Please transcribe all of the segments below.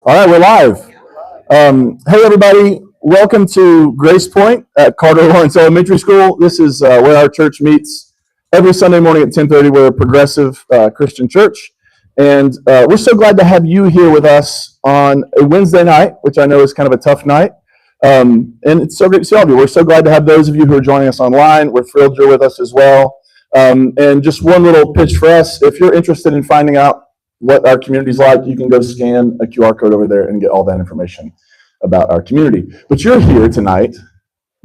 All right, we're live. Hey, everybody. Welcome to Grace Point at Carter Lawrence Elementary School. This is where our church meets every Sunday morning at 10:30. We're a progressive Christian church. And we're so glad to have you here with us on a Wednesday night, which I know is kind of a tough night. And it's so great to see all of you. We're so glad to have those of you who are joining us online. We're thrilled you're with us as well. And just one little pitch for us. If you're interested in finding out what our community is like, you can go scan a QR code over there and get all that information about our community. But you're here tonight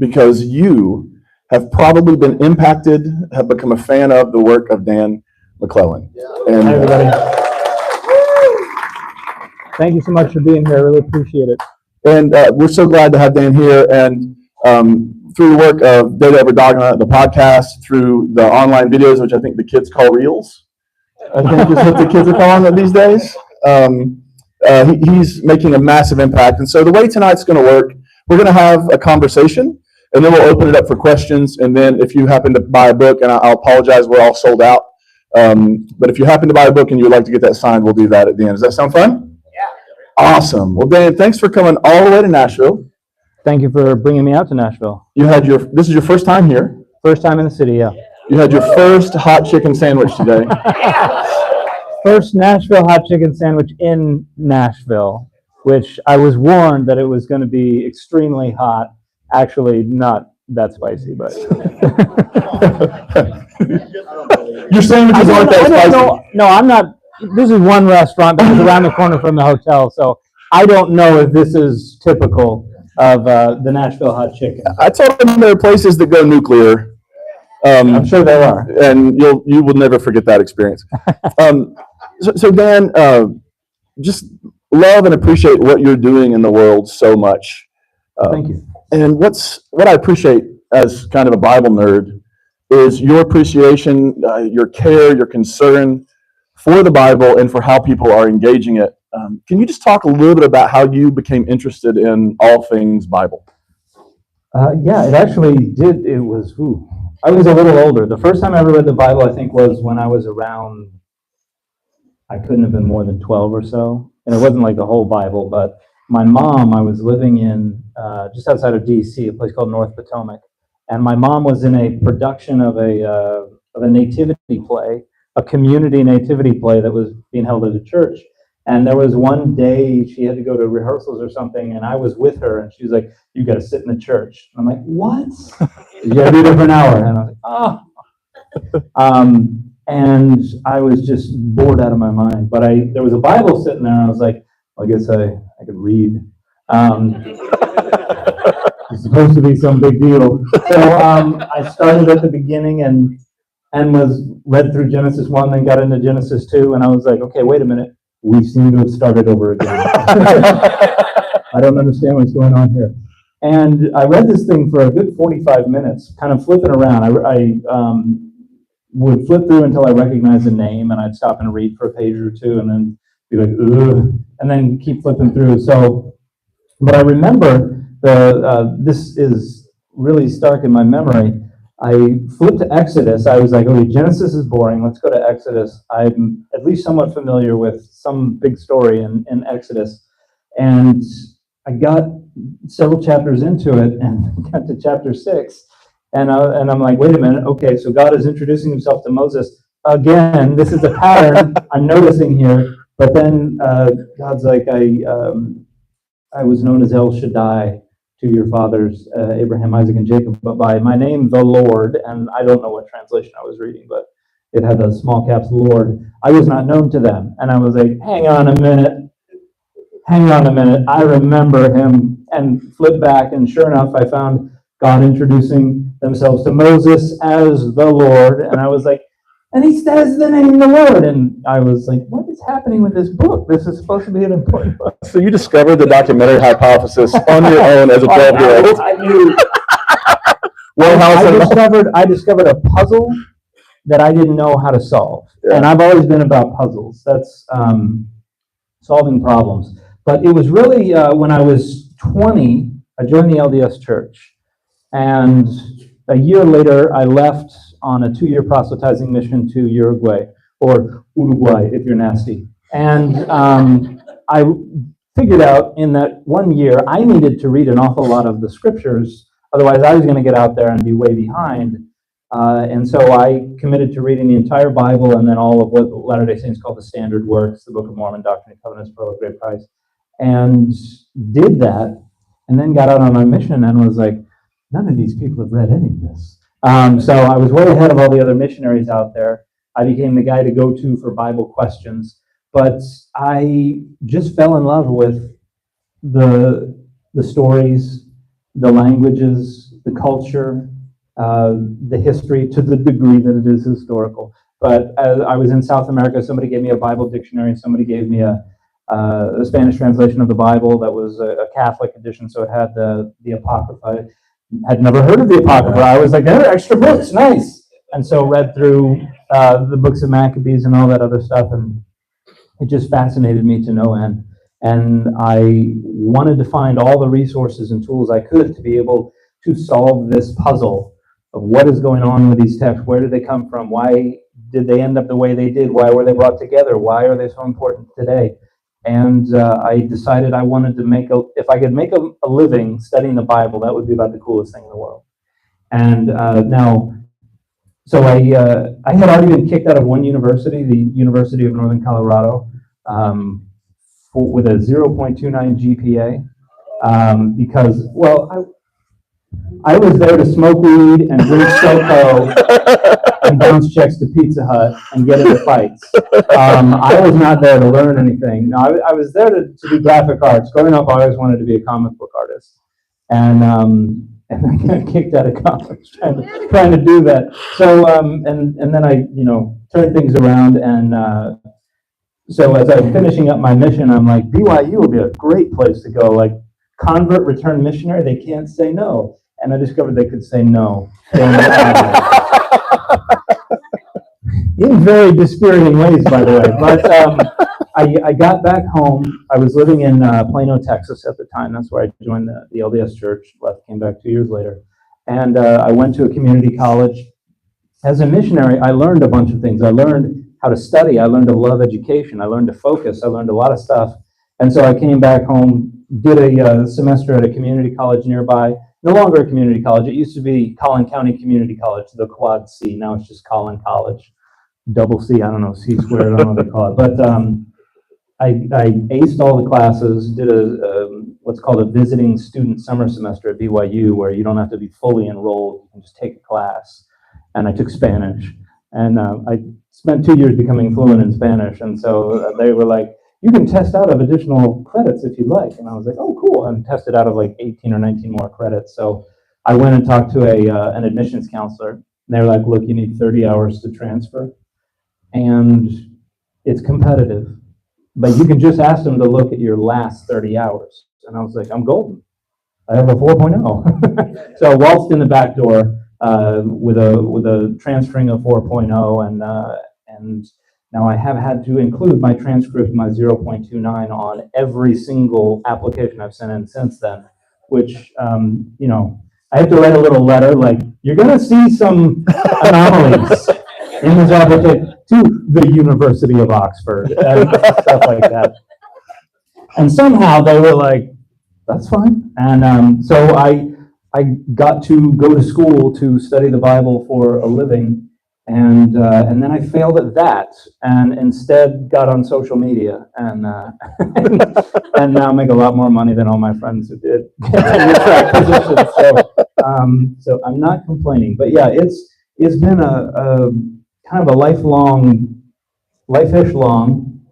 because you have probably been impacted, have become a fan of the work of Dan McClellan. And, Hi, everybody. Thank you so much for being here. I really appreciate it. And we're so glad to have Dan here. And through the work of Data Over Dogma, the podcast, through the online videos, which I think the kids call Reels, I think is what the kids are calling it these days. He's making a massive impact. And so the way tonight's going to work, we're going to have a conversation, and then we'll open it up for questions. And then if you happen to buy a book, and I'll apologize, we're all sold out. But if you happen to buy a book and you would like to get that signed, we'll do that at the end. Does that sound fun? Yeah. Awesome. Well, Dan, thanks for coming all the way to Nashville. Thank you for bringing me out to Nashville. This is your first time here. First time in the city, yeah. You had your first hot chicken sandwich today. First Nashville hot chicken sandwich in Nashville, which I was warned that it was going to be extremely hot. Actually, not that spicy, but. Your sandwiches aren't that spicy. No, I'm not. This is one restaurant that is around the corner from the hotel, so I don't know if this is typical of the Nashville hot chicken. I told them there are places that go nuclear. I'm sure there are. And you will never forget that experience. So Dan, just love and appreciate what you're doing in the world so much. Thank you. And what I appreciate as kind of a Bible nerd is your appreciation, your care, your concern for the Bible and for how people are engaging it. Can you just talk a little bit about how you became interested in all things Bible? Yeah, it actually did. I was a little older. The first time I ever read the Bible, I think, was when I was around, I couldn't have been more than 12 or so. And it wasn't like the whole Bible, but my mom, I was living in just outside of D.C., a place called North Potomac. And my mom was in a production of a nativity play, a community nativity play that was being held at a church. And there was one day she had to go to rehearsals or something, and I was with her, and she was like, "You got to sit in the church." And I'm like, "What?" "You got to be there for an hour." And I was like, "Oh." And I was just bored out of my mind. But there was a Bible sitting there, and I was like, well, I guess I could read. It's supposed to be some big deal. So I started at the beginning and was read through Genesis 1, then got into Genesis 2, and I was like, okay, wait a minute. We seem to have started over again. I don't understand what's going on here. And I read this thing for a good 45 minutes, kind of flipping around. I would flip through until I recognized a name, and I'd stop and read for a page or two, and then be like, ugh, and then keep flipping through. So, but I remember this is really stark in my memory. I flipped to Exodus. I was like, okay, Genesis is boring. Let's go to Exodus. I'm at least somewhat familiar with some big story in Exodus. And I got several chapters into it and got to chapter 6. And I'm like, wait a minute. Okay, so God is introducing himself to Moses. Again, this is a pattern I'm noticing here. But then God's like, I was known as El Shaddai to your fathers, Abraham, Isaac, and Jacob, but by my name, the Lord, and I don't know what translation I was reading, but it had a small caps, Lord, I was not known to them. And I was like, hang on a minute, I remember him, and flipped back, and sure enough, I found God introducing themselves to Moses as the Lord, and I was like, and he says the name of the Lord, and I was like, what is happening with this book? This is supposed to be an important book. So you discovered the documentary hypothesis on your own as a 12-year-old. I knew. I discovered a puzzle that I didn't know how to solve. Yeah. And I've always been about puzzles. That's solving problems. But it was really when I was 20, I joined the LDS Church. And a year later, I left on a 2-year proselytizing mission to Uruguay, or Uruguay if you're nasty. And I figured out in that 1 year I needed to read an awful lot of the scriptures, otherwise I was going to get out there and be way behind. And so I committed to reading the entire Bible and then all of what Latter-day Saints call the standard works, the Book of Mormon, Doctrine and Covenants, Pearl of Great Price, and did that, and then got out on my mission and was like, none of these people have read any of this. So I was way ahead of all the other missionaries out there. I became the guy to go to for Bible questions, but I just fell in love with the stories, the languages, the culture, the history to the degree that it is historical. But as I was in South America, somebody gave me a Bible dictionary, and somebody gave me a Spanish translation of the Bible that was a Catholic edition, so it had the Apocrypha. I had never heard of the Apocrypha. I was like, there are extra books, nice. And so read through the books of Maccabees and all that other stuff, and it just fascinated me to no end. And I wanted to find all the resources and tools I could to be able to solve this puzzle of what is going on with these texts. Where did they come from? Why did they end up the way they did? Why were they brought together? Why are they so important today? And I decided I wanted to if I could make a living studying the Bible, that would be about the coolest thing in the world. And so I had already been kicked out of one university, the University of Northern Colorado, with a 0.29 GPA, because, well, I was there to smoke weed and drink SoCo and bounce checks to Pizza Hut and get into fights. I was not there to learn anything. No, I was there to do graphic arts. Growing up, I always wanted to be a comic book artist. And I got kicked out of college trying to do that. So, and then I, turned things around. And so as I was finishing up my mission, I'm like, BYU would be a great place to go. Like, convert, return missionary, they can't say no. And I discovered they could say no. In very dispiriting ways, by the way. But I got back home. I was living in Plano, Texas at the time. That's where I joined the LDS church. Came back 2 years later. And I went to a community college. As a missionary, I learned a bunch of things. I learned how to study. I learned to love education. I learned to focus. I learned a lot of stuff. And so I came back home, did a semester at a community college nearby. No longer a community college. It used to be Collin County Community College, the Quad C. Now it's just Collin College. Double C, I don't know, C squared, I don't know what they call it. But I aced all the classes, did what's called a visiting student summer semester at BYU, where you don't have to be fully enrolled, you can just take a class. And I took Spanish. And I spent 2 years becoming fluent in Spanish. And so they were like, you can test out of additional credits if you'd like. And I was like, oh, cool. And tested out of like 18 or 19 more credits. So I went and talked to an admissions counselor. And they were like, look, you need 30 hours to transfer. And it's competitive. But you can just ask them to look at your last 30 hours. And I was like, I'm golden. I have a 4.0. So I waltzed in the back door with a transferring of 4.0. And now I have had to include my transcript, my 0.29 on every single application I've sent in since then, which, I have to write a little letter like, you're going to see some anomalies in this application to the University of Oxford and stuff like that. And somehow they were like, that's fine. And so I got to go to school to study the Bible for a living. And then I failed at that, and instead got on social media, and and now make a lot more money than all my friends who did positions. So I'm not complaining, but yeah, it's been a kind of a life-ish long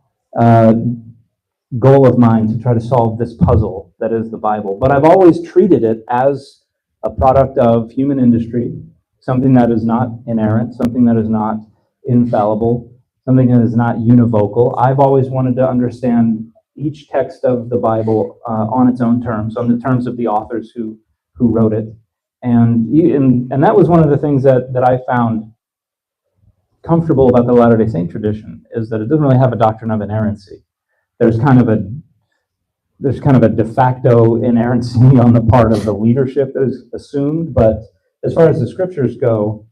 goal of mine to try to solve this puzzle that is the Bible. But I've always treated it as a product of human industry. Something that is not inerrant, something that is not infallible, something that is not univocal. I've always wanted to understand each text of the Bible on its own terms, on the terms of the authors who wrote it. And that was one of the things that I found comfortable about the Latter-day Saint tradition, is that it doesn't really have a doctrine of inerrancy. There's kind of a de facto inerrancy on the part of the leadership that is assumed, but as far as the scriptures go,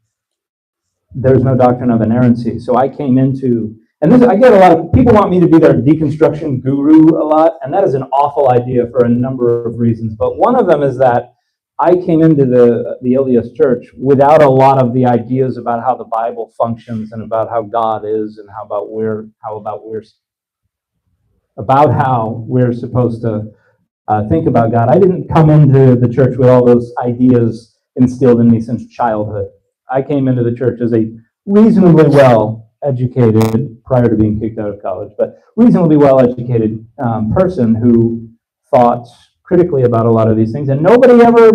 there's no doctrine of inerrancy. So I came into and this, I get a lot of people want me to be their deconstruction guru a lot, and that is an awful idea for a number of reasons. But one of them is that I came into the LDS Church without a lot of the ideas about how the Bible functions and about how God is and how we're supposed to think about God. I didn't come into the church with all those ideas instilled in me since childhood. I came into the church as a reasonably well-educated, prior to being kicked out of college, but reasonably well-educated person who thought critically about a lot of these things, and nobody ever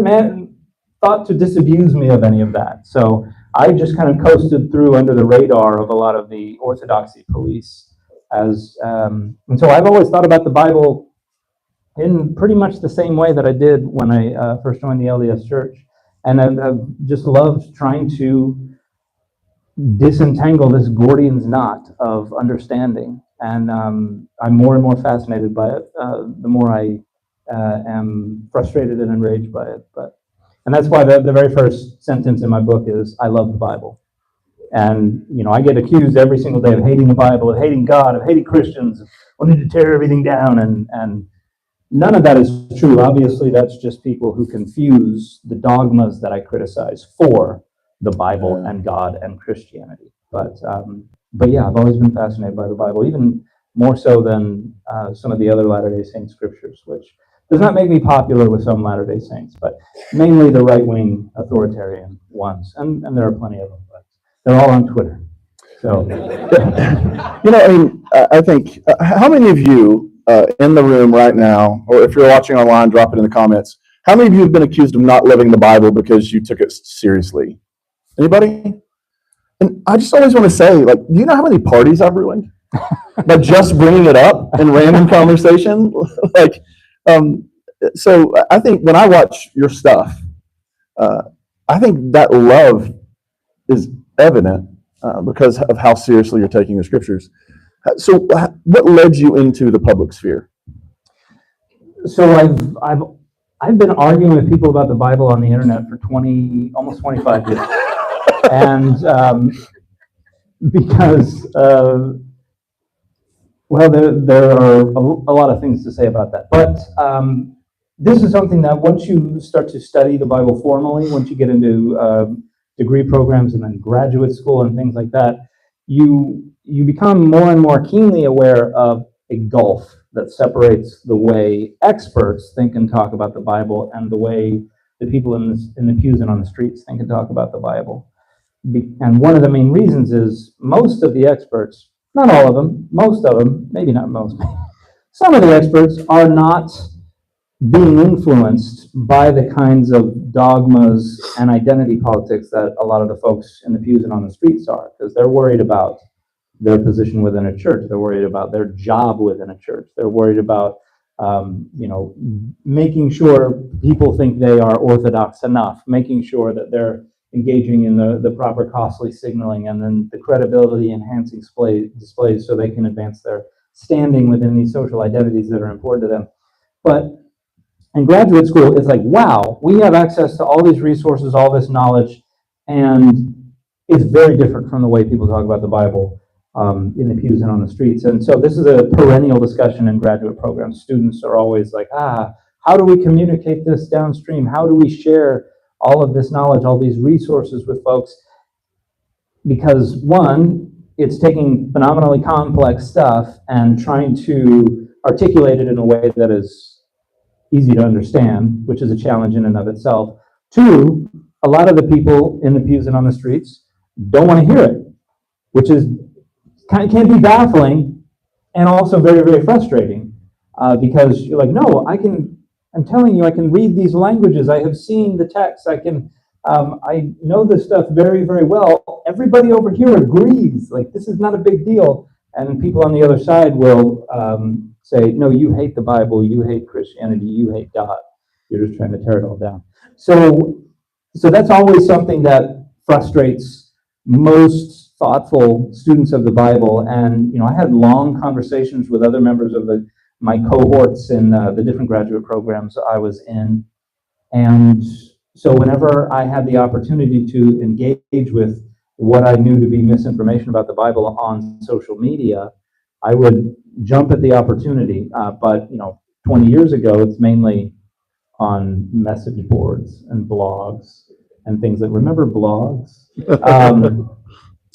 thought to disabuse me of any of that. So I just kind of coasted through under the radar of a lot of the orthodoxy police. And so I've always thought about the Bible in pretty much the same way that I did when I first joined the LDS Church. And I've just loved trying to disentangle this Gordian's knot of understanding. And I'm more and more fascinated by it, the more I am frustrated and enraged by it. And that's why the very first sentence in my book is, I love the Bible. And, I get accused every single day of hating the Bible, of hating God, of hating Christians, of wanting to tear everything down. And none of that is true. Obviously, that's just people who confuse the dogmas that I criticize for the Bible and God and Christianity. But yeah, I've always been fascinated by the Bible, even more so than some of the other Latter-day Saint scriptures, which does not make me popular with some Latter-day Saints, but mainly the right-wing authoritarian ones. And there are plenty of them, but they're all on Twitter. So, I think, how many of you in the room right now, or if you're watching online, drop it in the comments, how many of you have been accused of not living the Bible because you took it seriously? Anybody? And I just always want to say, do you know how many parties I've ruined by just bringing it up in random conversation? So I think when I watch your stuff, I think that love is evident because of how seriously you're taking the scriptures. So what led you into the public sphere? So I've been arguing with people about the Bible on the internet for almost 25 years. And because, there are a lot of things to say about that. But this is something that once you start to study the Bible formally, once you get into degree programs and then graduate school and things like that, you become more and more keenly aware of a gulf that separates the way experts think and talk about the Bible and the way the people in the pews and on the streets think and talk about the Bible. And one of the main reasons is most of the experts, not all of them, most of them, maybe not most, some of the experts are not being influenced by the kinds of dogmas and identity politics that a lot of the folks in the pews and on the streets are, because they're worried about their position within a church. They're worried about their job within a church. They're worried about, making sure people think they are orthodox enough, making sure that they're engaging in the proper costly signaling and then the credibility enhancing displays so they can advance their standing within these social identities that are important to them. But in graduate school, it's like, wow, we have access to all these resources, all this knowledge, and it's very different from the way people talk about the Bible in the pews and on the streets. And so this is a perennial discussion in graduate programs. Students are always like, how do we communicate this downstream? How do we share all of this knowledge, all these resources with folks? Because one, it's taking phenomenally complex stuff and trying to articulate it in a way that is easy to understand, which is a challenge in and of itself. Two, a lot of the people in the pews and on the streets don't want to hear it, which is can be baffling and also very, very frustrating because you're like, no, I'm telling you, I can read these languages. I have seen the text. I know this stuff very, very well. Everybody over here agrees. This is not a big deal. And people on the other side will say, no, you hate the Bible, you hate Christianity, you hate God. You're just trying to tear it all down. So that's always something that frustrates most thoughtful students of the Bible. And, I had long conversations with other members of my cohorts in the different graduate programs I was in. And so whenever I had the opportunity to engage with what I knew to be misinformation about the Bible on social media, I would jump at the opportunity. But 20 years ago, it's mainly on message boards and blogs and things like, remember blogs?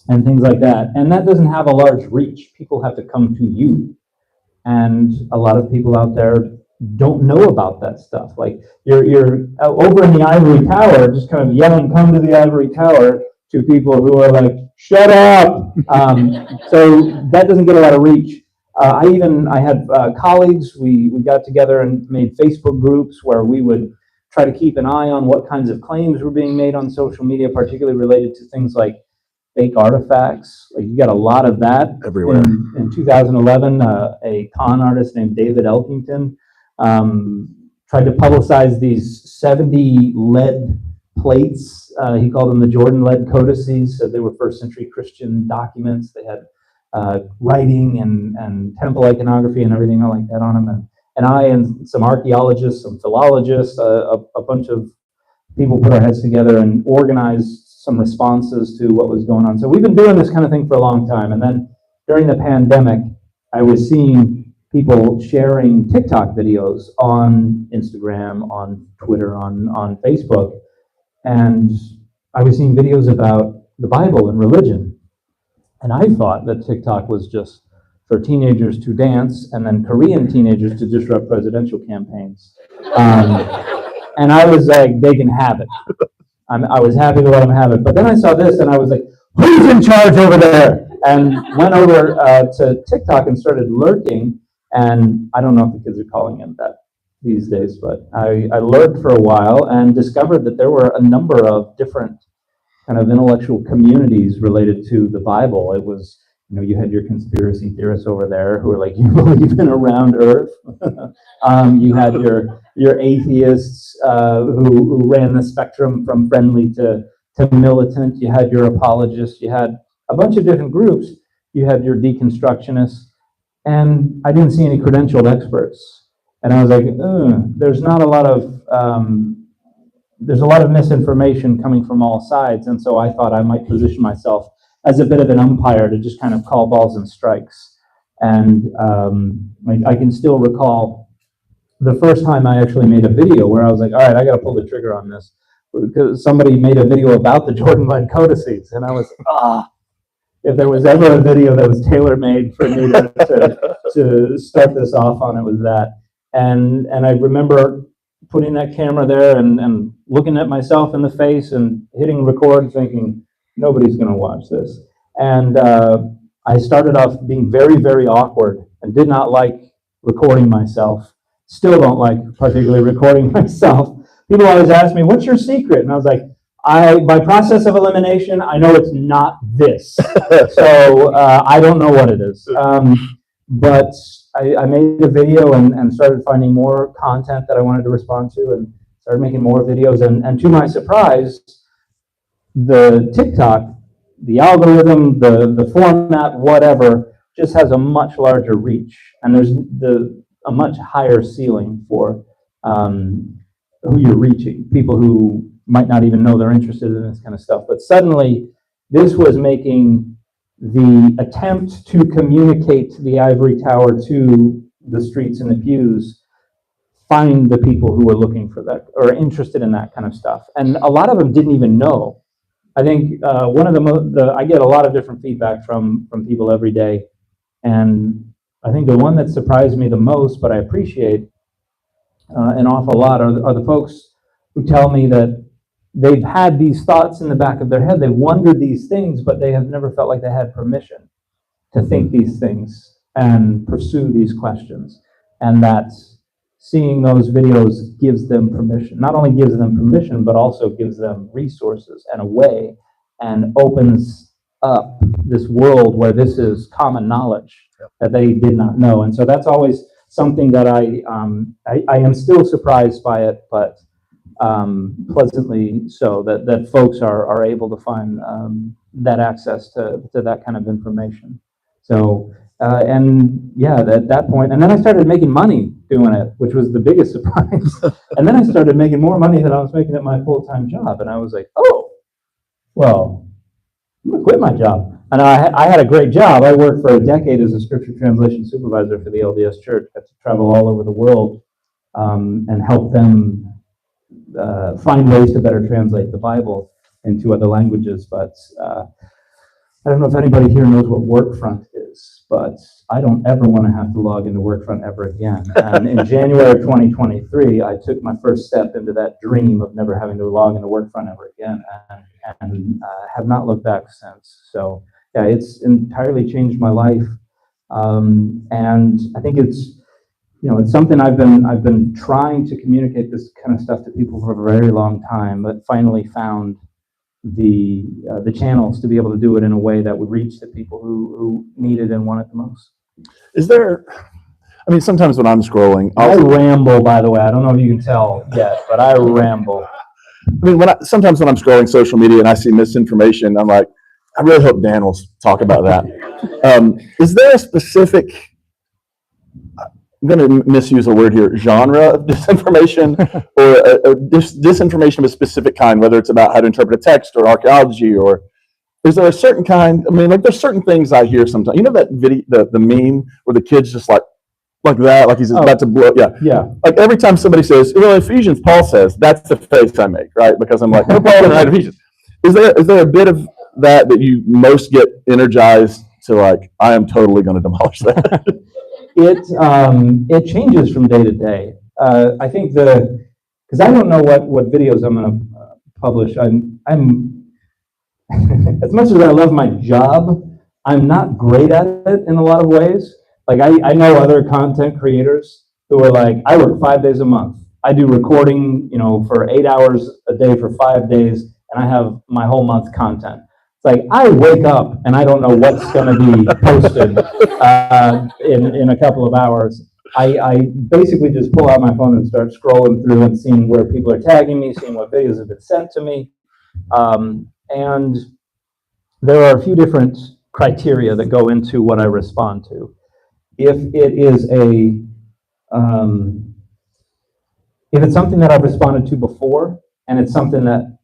And things like that. And that doesn't have a large reach. People have to come to you. And a lot of people out there don't know about that stuff. Like you're over in the ivory tower, just kind of yelling, "Come to the ivory tower," to people who are like, "Shut up!" So that doesn't get a lot of reach. I had colleagues. We got together and made Facebook groups where we would try to keep an eye on what kinds of claims were being made on social media, particularly related to things like fake artifacts. Like you got a lot of that everywhere. In 2011, a con artist named David Elkington tried to publicize these 70 lead plates. He called them the Jordan lead codices. So they were first century Christian documents. They had writing and temple iconography and everything like that on them. And I and some archaeologists, some philologists, a bunch of people put our heads together and organized some responses to what was going on. So we've been doing this kind of thing for a long time. And then during the pandemic, I was seeing people sharing TikTok videos on Instagram, on Twitter, on Facebook. And I was seeing videos about the Bible and religion. And I thought that TikTok was just for teenagers to dance and then Korean teenagers to disrupt presidential campaigns. And I was like, they can have it. I was happy to let them have it. But then I saw this and I was like, who's in charge over there? And went over to TikTok and started lurking. And I don't know if the kids are calling it that these days, but I lurked for a while and discovered that there were a number of different kind of intellectual communities related to the Bible. It was, you had your conspiracy theorists over there who were like, you believe in a round earth. You had your atheists who ran the spectrum from friendly to militant. You had your apologists. You had a bunch of different groups. You had your deconstructionists. And I didn't see any credentialed experts. And I was like, there's not a lot of, there's a lot of misinformation coming from all sides. And so I thought I might position myself as a bit of an umpire to just kind of call balls and strikes. And I can still recall the first time I actually made a video where I was like, all right, I got to pull the trigger on this, because somebody made a video about the Jordan lead codices. And I was, if there was ever a video that was tailor-made for me to start this off on, it was that. And I remember putting that camera there and looking at myself in the face and hitting record thinking, nobody's going to watch this. And I started off being very, very awkward and did not like recording myself. Still don't like particularly recording myself. People always ask me, what's your secret? And I was like, by process of elimination, I know it's not this. So I don't know what it is. But I made a video and started finding more content that I wanted to respond to and started making more videos. And to my surprise, the TikTok, the algorithm, the format, whatever, just has a much larger reach. And there's a much higher ceiling for who you're reaching, people who might not even know they're interested in this kind of stuff. But suddenly, this was making the attempt to communicate the ivory tower to the streets and the pews, find the people who are looking for that or interested in that kind of stuff. And a lot of them didn't even know. I think one of I get a lot of different feedback from people every day. And I think the one that surprised me the most, but I appreciate an awful lot, are the folks who tell me that they've had these thoughts in the back of their head. They've wondered these things, but they have never felt like they had permission to think these things and pursue these questions. And that seeing those videos gives them permission. Not only gives them permission, but also gives them resources and a way, and opens up this world where this is common knowledge that they did not know. And so that's always something that I am still surprised by it, but pleasantly so, that folks are able to find that access to that kind of information. So, and yeah, at that point, and then I started making money doing it, which was the biggest surprise. And then I started making more money than I was making at my full-time job. And I was like, oh, well, I'm going to quit my job. And I had a great job. I worked for a decade as a scripture translation supervisor for the LDS Church. Got to travel all over the world and help them find ways to better translate the Bible into other languages. But I don't know if anybody here knows what Workfront is, but I don't ever want to have to log into Workfront ever again. And in January of 2023, I took my first step into that dream of never having to log into Workfront ever again, and have not looked back since. So yeah, it's entirely changed my life, and I think it's it's something I've been trying to communicate this kind of stuff to people for a very long time, but finally found the channels to be able to do it in a way that would reach the people who need it and want it the most. Is there, I mean, sometimes when I'm scrolling, I ramble, by the way. I don't know if you can tell yet, but I ramble. I mean, sometimes when I'm scrolling social media and I see misinformation, I'm like, I really hope Dan will talk about that. Is there a specific, I'm going to misuse a word here, genre of disinformation, or disinformation of a specific kind, whether it's about how to interpret a text or archaeology, or is there a certain kind? I mean, like there's certain things I hear sometimes. You know that video, the meme where the kid's just like that, like he's about to blow. Yeah. Like every time somebody says, "Well, Ephesians," Paul says, that's the face I make, right? Because I'm like, no, Paul didn't write Ephesians. Is there a bit of that you most get energized to, like, I am totally going to demolish that? It changes from day to day. I think because I don't know what videos I'm going to publish. I'm as much as I love my job, I'm not great at it in a lot of ways. Like I know other content creators who are like, I work 5 days a month. I do recording, for 8 hours a day for 5 days, and I have my whole month content. It's like I wake up and I don't know what's going to be posted in a couple of hours. I basically just pull out my phone and start scrolling through and seeing where people are tagging me, seeing what videos have been sent to me. And there are a few different criteria that go into what I respond to. If it is if it's something that I've responded to before, and it's something that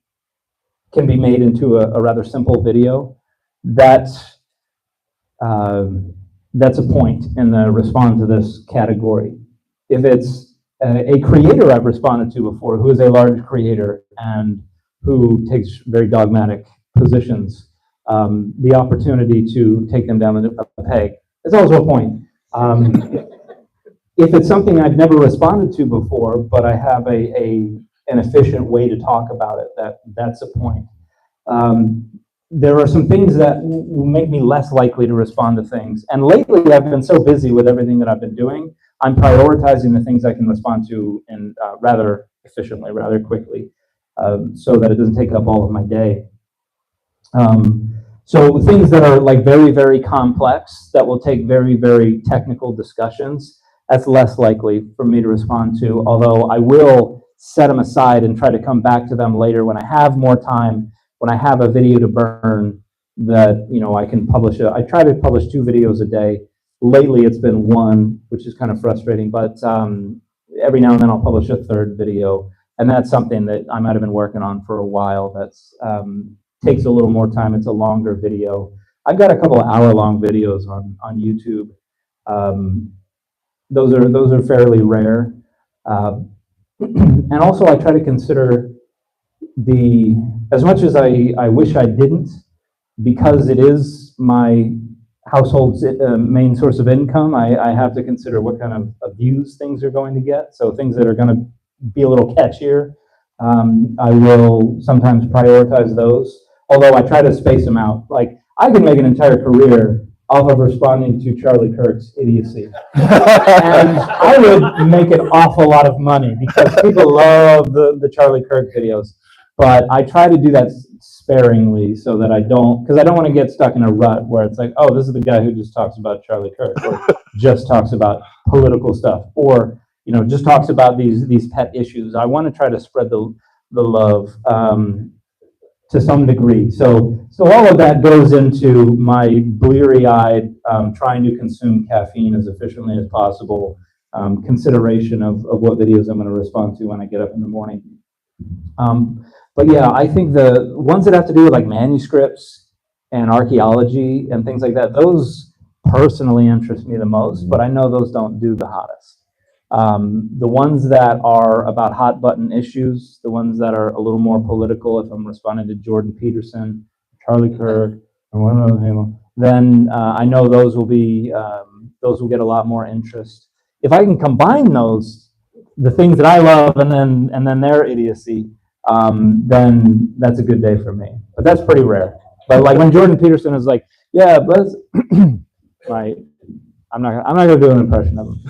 can be made into a rather simple video, that's a point in the respond to this category. If it's a creator I've responded to before, who is a large creator and who takes very dogmatic positions, the opportunity to take them down a peg is also a point. If it's something I've never responded to before, but I have an efficient way to talk about it, that's a point. There are some things that will make me less likely to respond to things. And lately, I've been so busy with everything that I've been doing, I'm prioritizing the things I can respond to in rather efficiently, rather quickly, so that it doesn't take up all of my day. So things that are like very, very complex, that will take very, very technical discussions, that's less likely for me to respond to, although I will set them aside and try to come back to them later when I have more time, when I have a video to burn that I can publish. I try to publish 2 videos a day. Lately it's been 1, which is kind of frustrating, but every now and then I'll publish a 3rd video, and that's something that I might have been working on for a while. That's takes a little more time. It's a longer video. I've got a couple of hour-long videos on YouTube. Those are fairly rare, and also I try to consider as much as I wish I didn't, because it is my household's main source of income. I have to consider what kind of views things are going to get. So things that are going to be a little catchier, I will sometimes prioritize those. Although I try to space them out. Like I could make an entire career off of responding to Charlie Kirk's idiocy. And I would make an awful lot of money because people love the Charlie Kirk videos. But I try to do that sparingly so that because I don't want to get stuck in a rut where it's like, oh, this is the guy who just talks about Charlie Kirk, or just talks about political stuff, or just talks about these pet issues. I want to try to spread the love to some degree. So all of that goes into my bleary-eyed trying to consume caffeine as efficiently as possible, consideration of what videos I'm going to respond to when I get up in the morning. But yeah, I think the ones that have to do with like manuscripts and archaeology and things like that. Those personally interest me the most, but I know those don't do the hottest. The ones that are about hot button issues, the ones that are a little more political, if I'm responding to Jordan Peterson, Charlie Kirk, and one of them, then I know those will get a lot more interest. If I can combine those, the things that I love, and then their idiocy, then that's a good day for me. But that's pretty rare. But like when Jordan Peterson is like, yeah, but I'm not gonna do an impression of him.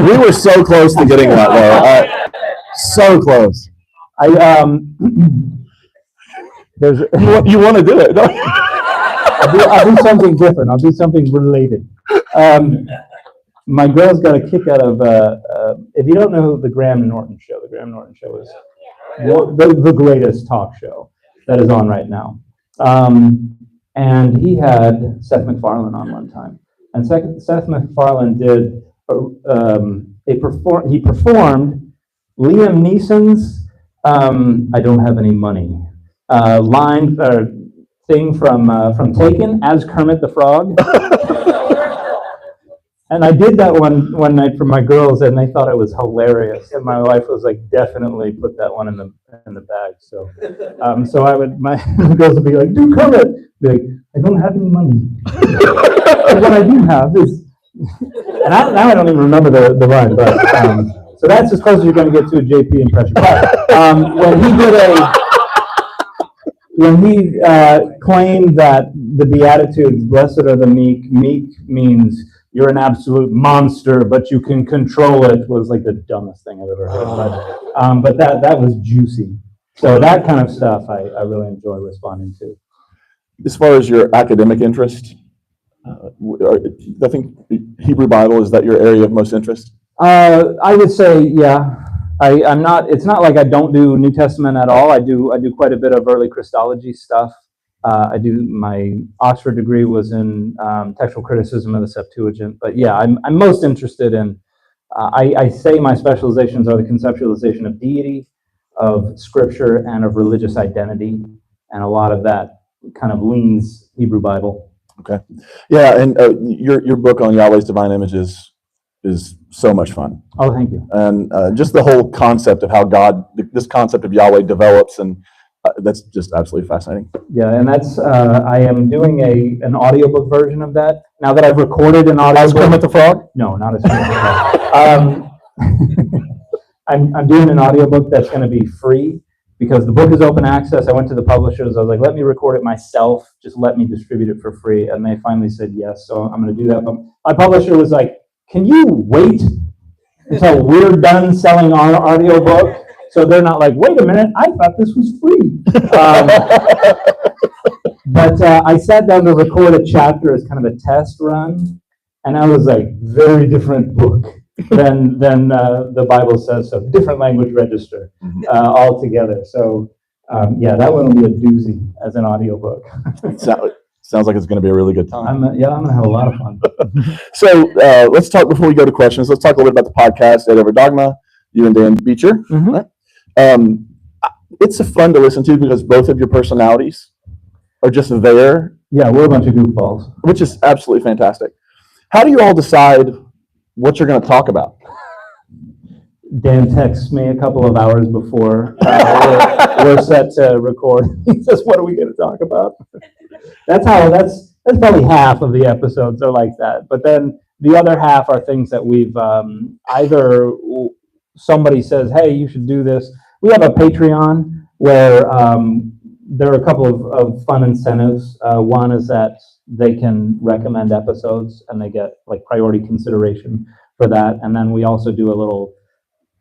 We were so close to getting that though. So close. There's You want to do it? Don't you? I'll do something different. I'll do something related. My girl's got a kick out of, if you don't know the Graham Norton Show is the greatest talk show that is on right now. And he had Seth MacFarlane on one time. And Seth MacFarlane did, he performed Liam Neeson's I Don't Have Any Money thing from Taken as Kermit the Frog. And I did that one night for my girls, and they thought it was hilarious. And my wife was like, "Definitely put that one in the bag." So, my girls would be like, "Do Kermit?" Be like, "I don't have any money." What I do have is, and now I don't even remember the rhyme, but so that's as close as you're going to get to a JP impression. But when he claimed that the Beatitudes, "Blessed are the meek," meek means you're an absolute monster, but you can control it, was like the dumbest thing I've ever heard. But that was juicy. So that kind of stuff I really enjoy responding to. As far as your academic interest, I think Hebrew Bible, is that your area of most interest? I would say, yeah. I'm not. It's not like I don't do New Testament at all. I do quite a bit of early Christology stuff. My Oxford degree was in textual criticism of the Septuagint. But yeah, I'm most interested in. I say my specializations are the conceptualization of deity, of Scripture, and of religious identity, and a lot of that kind of leans Hebrew Bible. Okay, yeah, and your book on Yahweh's divine images is so much fun. Oh, thank you. And just the whole concept of how this concept of Yahweh develops, and that's just absolutely fascinating. Yeah, and that's, I am doing an audiobook version of that. Now that I've recorded an audiobook. As Kermit the Frog? No, not as Kermit the Frog. I'm doing an audiobook that's going to be free because the book is open access. I went to the publishers. I was like, let me record it myself. Just let me distribute it for free. And they finally said yes, so I'm going to do that. But my publisher was like, can you wait until we're done selling our audiobook? So they're not like, wait a minute, I thought this was free. But I sat down to record a chapter as kind of a test run, and I was like, very different book than the Bible says, so different language register altogether. So yeah, that one will be a doozy as an audiobook. Sounds like it's going to be a really good time. I'm going to have a lot of fun. So let's talk, before we go to questions, let's talk a little bit about the podcast, Ed Over Dogma, you and Dan Beecher. Mm-hmm. Right? It's fun to listen to because both of your personalities are just there. Yeah, we're a bunch of goofballs. Which is absolutely fantastic. How do you all decide what you're going to talk about? Dan texts me a couple of hours before we're set to record. He says, what are we going to talk about? That's probably half of the episodes are like that. But then the other half are things that we've either somebody says, hey, you should do this. We have a Patreon where there are a couple of fun incentives. One is that they can recommend episodes and they get like priority consideration for that. And then we also do a little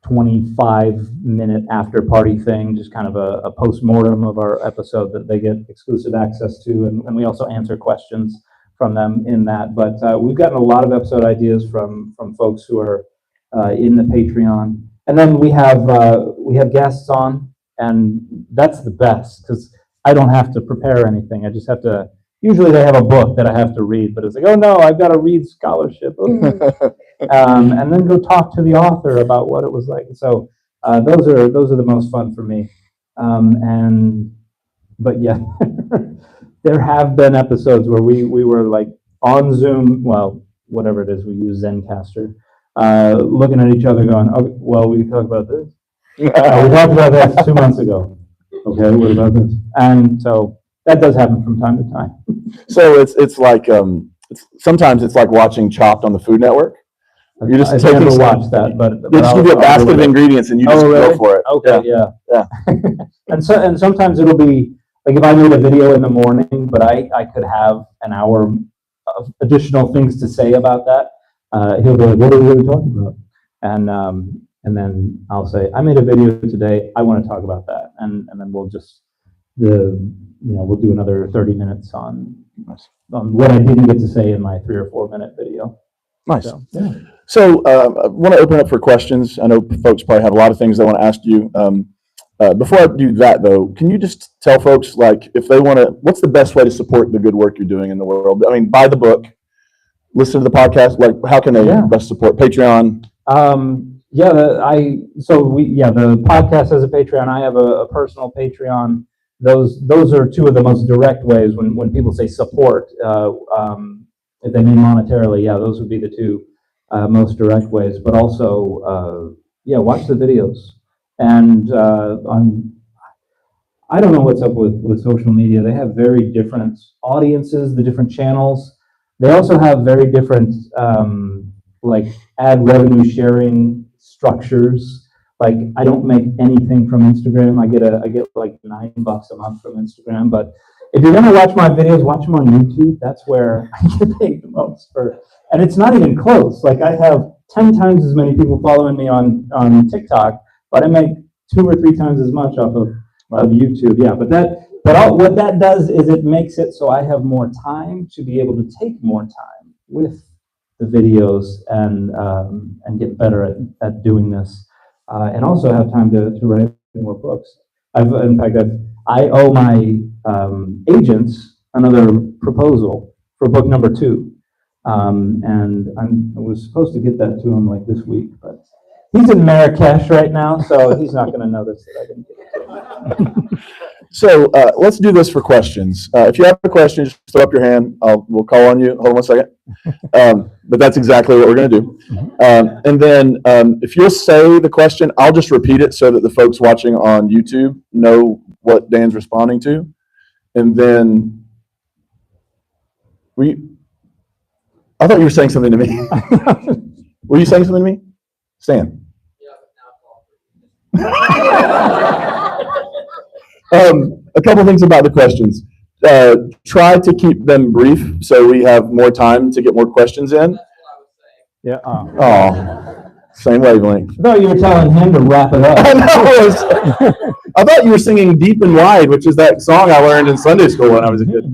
25-minute after party thing, just kind of a post-mortem of our episode that they get exclusive access to, and we also answer questions from them in that. But we've gotten a lot of episode ideas from folks who are in the Patreon, and then we have guests on, and that's the best because I don't have to prepare anything. I just have to. Usually they have a book that I have to read, but it's like, oh no, I've got to read scholarship. And then go talk to the author about what it was like. So those are the most fun for me. But yeah, there have been episodes where we were like on Zoom, well, whatever it is, we use Zencaster, looking at each other going, okay, well, we can talk about this. We talked about that 2 months ago. Okay, what about this? And so that does happen from time to time. So it's like sometimes it's like watching Chopped on the Food Network. You just I've taking never some- watched that, but They just give you a basket of ingredients and you just really? go for it. Okay, yeah. And sometimes it'll be like if I made a video in the morning, but I could have an hour of additional things to say about that. He'll be like, "What are we going to talk about?" And then I'll say, "I made a video today. I want to talk about that." And then we'll just we'll do another 30 minutes on what I didn't get to say in my 3 or 4 minute video. Nice. So, yeah. So I want to open up for questions. I know folks probably have a lot of things they want to ask you. Before I do that, though, can you just tell folks, like, if they want to, what's the best way to support the good work you're doing in the world? I mean, buy the book, listen to the podcast. Like, how can they best support? Patreon? The podcast has a Patreon. I have a personal Patreon. Those are two of the most direct ways when people say support. If they mean monetarily, those would be the two most direct ways. But also, watch the videos. And I don't know what's up with social media. They have very different audiences, the different channels. They also have very different like ad revenue sharing structures. Like I don't make anything from Instagram. I get like $9 a month from Instagram. But if you're gonna watch my videos, watch them on YouTube. That's where I get paid the most for. And it's not even close. Like I have 10 times as many people following me on TikTok, but I make 2 or 3 times as much off of YouTube. Yeah, what that does is it makes it so I have more time to be able to take more time with the videos and get better at doing this, and also have time to write more books. I owe my agents another proposal for book number 2, and I was supposed to get that to him like this week, but he's in Marrakesh right now, so he's not going to notice that I didn't get it to him. So let's do this for questions. If you have a question, just throw up your hand. We'll call on you. Hold on 1 second. But that's exactly what we're going to do. And then if you'll say the question, I'll just repeat it so that the folks watching on YouTube know what Dan's responding to. And then I thought you were saying something to me. Were you saying something to me? Stan. A couple things about the questions. Try to keep them brief so we have more time to get more questions in. Yeah. Same wavelength. I thought you were telling him to wrap it up. I thought you were singing Deep and Wide, which is that song I learned in Sunday school when I was a kid.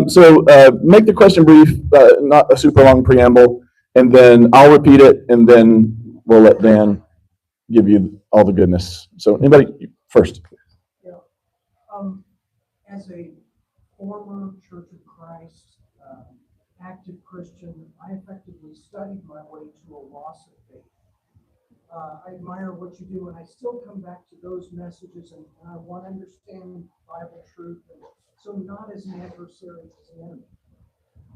So make the question brief, not a super long preamble, and then I'll repeat it, and then we'll let Dan give you all the goodness. So anybody first? Yeah. As a former Church of Christ, active Christian, I effectively studied my way to a loss of faith. I admire what you do, and I still come back to those messages, and I want to understand Bible truth, and so not as an adversary, as an enemy,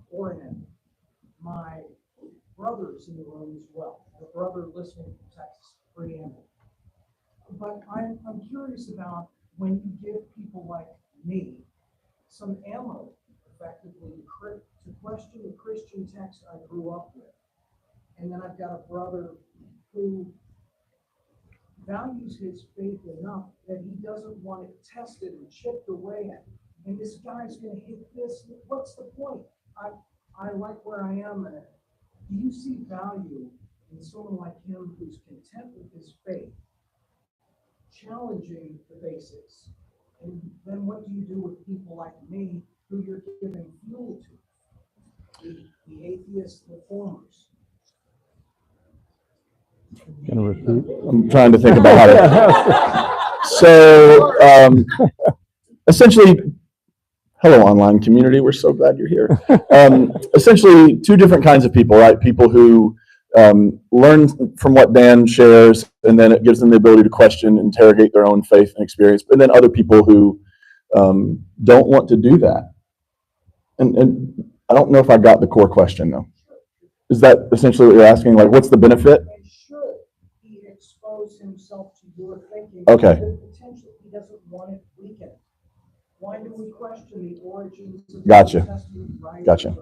or an enemy. My brother's in the room as well, the brother listening from Texas, preamble. But I'm curious about when you give people like me some ammo, effectively, to question the Christian text I grew up with. And then I've got a brother who values his faith enough that he doesn't want it tested and chipped away at. And this guy's going to hit this. What's the point? I like where I am. Do you see value in someone like him who's content with his faith, challenging the basics? And then what do you do with people like me who you're giving fuel to? The atheist reformers. Gonna repeat? I'm trying to think about how to. So essentially, hello, online community. We're so glad you're here. Essentially, 2 different kinds of people, right? People who learn from what Dan shares, and then it gives them the ability to question, interrogate their own faith and experience. But then other people who don't want to do that. And I don't know if I got the core question though. Is that essentially what you're asking? Like, what's the benefit? And should he expose himself to your thinking? Okay. The potential he doesn't want it weakened. Why do we question the origins of Gotcha. the New Testament writers? Gotcha.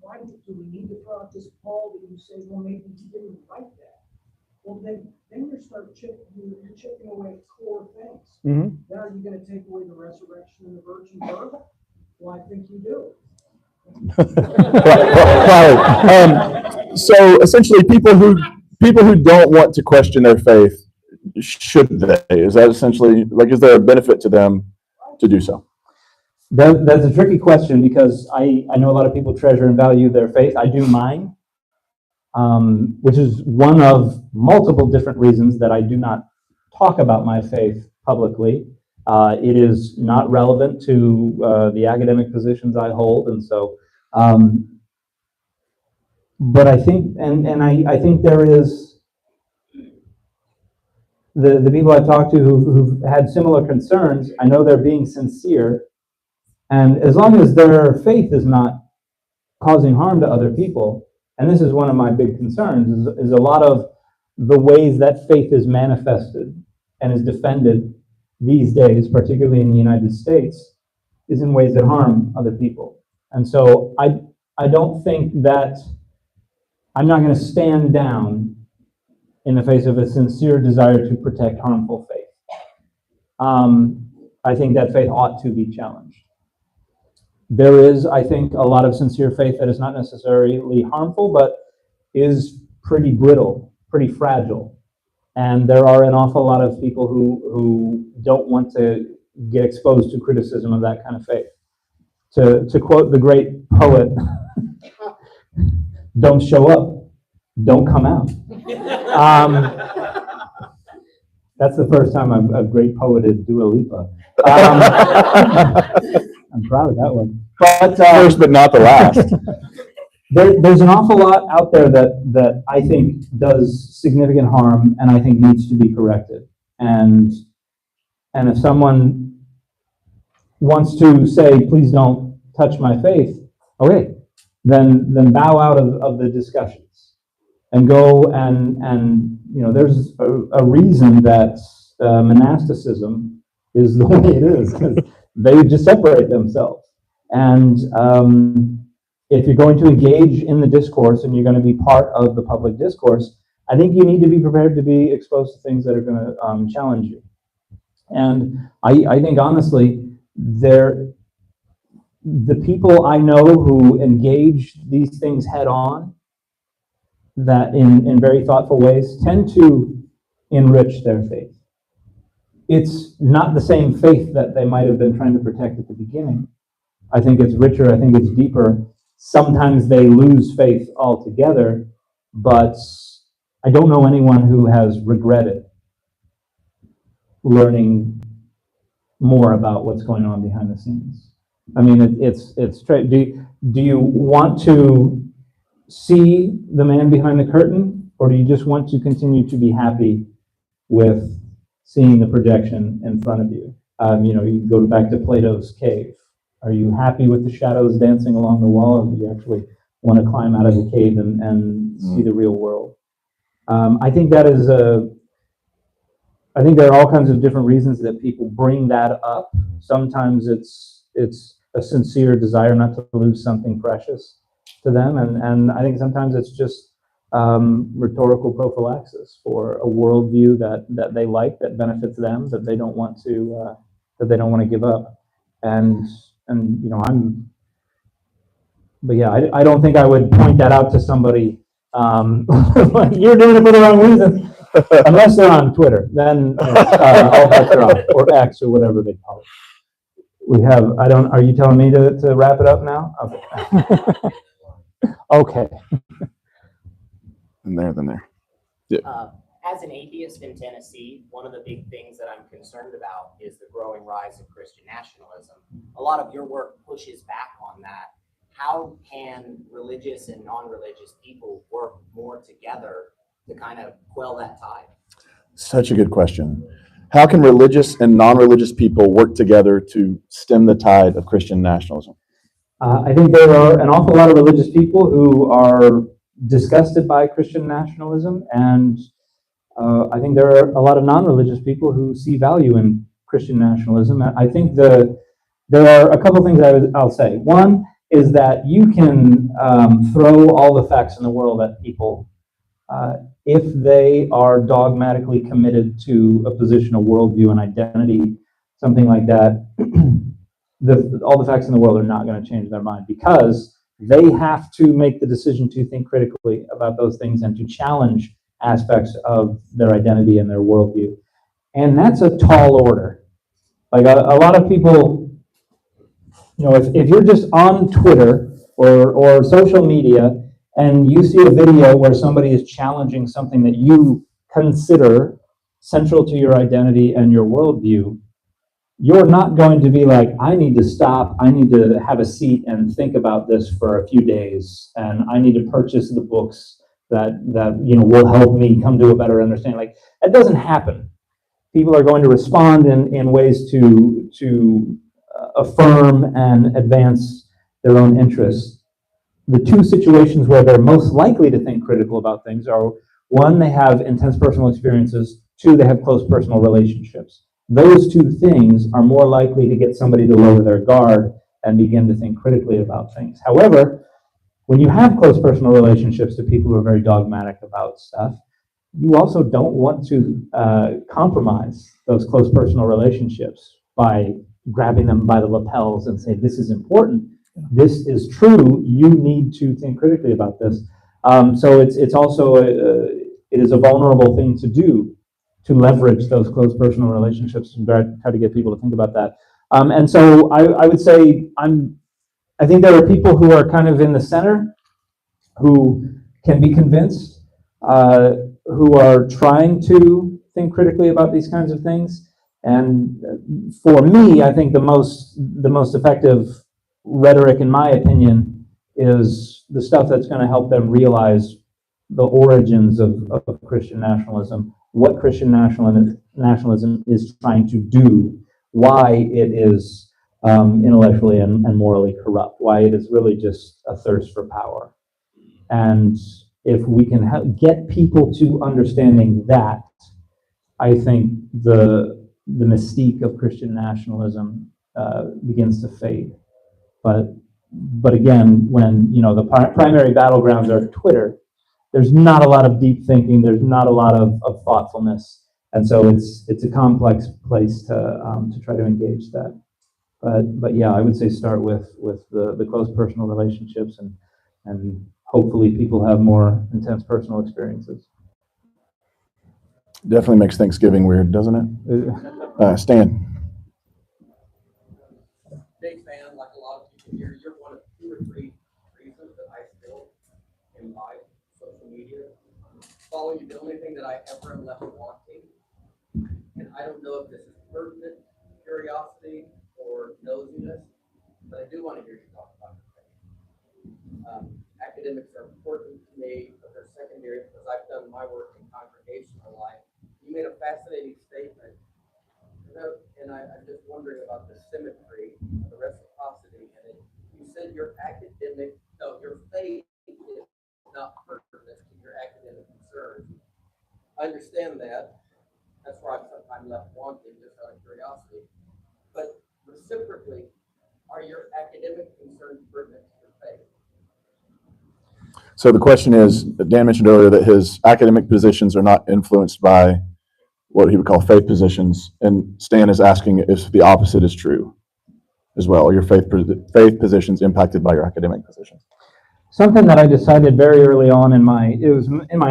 Why do we need to throw out this Paul that you say, well, maybe he didn't write that? Well, then you're chipping away at core things. Mm-hmm. Now are you going to take away the resurrection and the virgin birth? Well, I think you do. So essentially, people who don't want to question their faith, should they? Is that essentially like, is there a benefit to them to do so? That's a tricky question because I know a lot of people treasure and value their faith. I do mine, which is one of multiple different reasons that I do not talk about my faith publicly. It is not relevant to the academic positions I hold, and so. But I think, and I think there is the people I've talked to who've had similar concerns. I know they're being sincere. And as long as their faith is not causing harm to other people, and this is one of my big concerns, is a lot of the ways that faith is manifested and is defended these days, particularly in the United States, is in ways that harm other people. And so I don't think that I'm not going to stand down in the face of a sincere desire to protect harmful faith. I think that faith ought to be challenged. There is, I think, a lot of sincere faith that is not necessarily harmful, but is pretty brittle, pretty fragile. And there are an awful lot of people who don't want to get exposed to criticism of that kind of faith. To quote the great poet, don't show up, don't come out. That's the first time I've great poeted Dua Lipa. I'm proud of that one. But first, but not the last. There's an awful lot out there that I think does significant harm and I think needs to be corrected. And if someone wants to say, please don't touch my faith, okay, then bow out of the discussions and go and there's a reason that monasticism is the way it is, because they just separate themselves. And if you're going to engage in the discourse and you're going to be part of the public discourse, I think you need to be prepared to be exposed to things that are going to challenge you. And I think honestly, the people I know who engage these things head on, that in very thoughtful ways, tend to enrich their faith. It's not the same faith that they might have been trying to protect at the beginning. I think it's richer, I think it's deeper. Sometimes they lose faith altogether, but I don't know anyone who has regretted learning more about what's going on behind the scenes. I mean, it's straight. Do you want to see the man behind the curtain, or do you just want to continue to be happy with seeing the projection in front of you? You go back to Plato's cave. Are you happy with the shadows dancing along the wall, or do you actually want to climb out of the cave and see the real world? I think that is I think there are all kinds of different reasons that people bring that up. Sometimes it's a sincere desire not to lose something precious to them, and I think sometimes it's just rhetorical prophylaxis for a worldview that they like, that benefits them, that they don't want to give up. And I don't think I would point that out to somebody. You're doing it for the wrong reason, unless they're on Twitter. Then all bets are off, or X, or whatever they call it. We have. Are you telling me to wrap it up now? Okay. Okay. And there. Yeah. As an atheist in Tennessee, one of the big things that I'm concerned about is the growing rise of Christian nationalism. A lot of your work pushes back on that. How can religious and non-religious people work more together to kind of quell that tide? Such a good question. How can religious and non-religious people work together to stem the tide of Christian nationalism? I think there are an awful lot of religious people who are disgusted by Christian nationalism, and I think there are a lot of non-religious people who see value in Christian nationalism. I think there are a couple things I'll say. One is that you can throw all the facts in the world at people if they are dogmatically committed to a position, a worldview, an identity, something like that. All the facts in the world are not going to change their mind, because they have to make the decision to think critically about those things and to challenge aspects of their identity and their worldview. And that's a tall order. Like a lot of people, if you're just on Twitter or social media and you see a video where somebody is challenging something that you consider central to your identity and your worldview, you're not going to be like, I need to stop, I need to have a seat and think about this for a few days, and I need to purchase the books that will help me come to a better understanding. Like, that doesn't happen. People are going to respond in ways to affirm and advance their own interests. The two situations where they're most likely to think critical about things are, one, they have intense personal experiences, two, they have close personal relationships. Those two things are more likely to get somebody to lower their guard and begin to think critically about things. However, when you have close personal relationships to people who are very dogmatic about stuff, you also don't want to compromise those close personal relationships by grabbing them by the lapels and say, this is important, this is true, you need to think critically about this. So it's also, it is a vulnerable thing to do, to leverage those close personal relationships and try to get people to think about that. And so I would say I think there are people who are kind of in the center who can be convinced, who are trying to think critically about these kinds of things. And for me, I think the most effective rhetoric, in my opinion, is the stuff that's going to help them realize the origins of Christian nationalism, what Christian nationalism is trying to do, why it is intellectually and morally corrupt, why it is really just a thirst for power. And if we can get people to understanding that, I think the mystique of Christian nationalism begins to fade. But again, when the primary battlegrounds are Twitter, there's not a lot of deep thinking, there's not a lot of thoughtfulness, and so it's a complex place to try to engage that. But yeah, I would say start with the close personal relationships, and hopefully people have more intense personal experiences. Definitely makes Thanksgiving weird, doesn't it? Stan. Big fan, like a lot of people here. You're one of 2 or 3 reasons that I still imbibe social media. Follow you, the only thing that I ever am left wanting, and I don't know if this is pertinent curiosity or nosiness, but I do want to hear you talk about it. Academics are important to me, but they're secondary because I've done my work in congregational life. You made a fascinating statement, and I'm just wondering about the symmetry, the reciprocity in it. You said your faith is not pertinent to your academic concerns. I understand that. That's where I'm sometimes left wanting, just out of curiosity. But reciprocally, are your academic concerns pertinent to your faith? So the question is, Dan mentioned earlier that his academic positions are not influenced by what he would call faith positions, and Stan is asking if the opposite is true as well. Are your faith positions impacted by your academic positions? Something that I decided very early on in my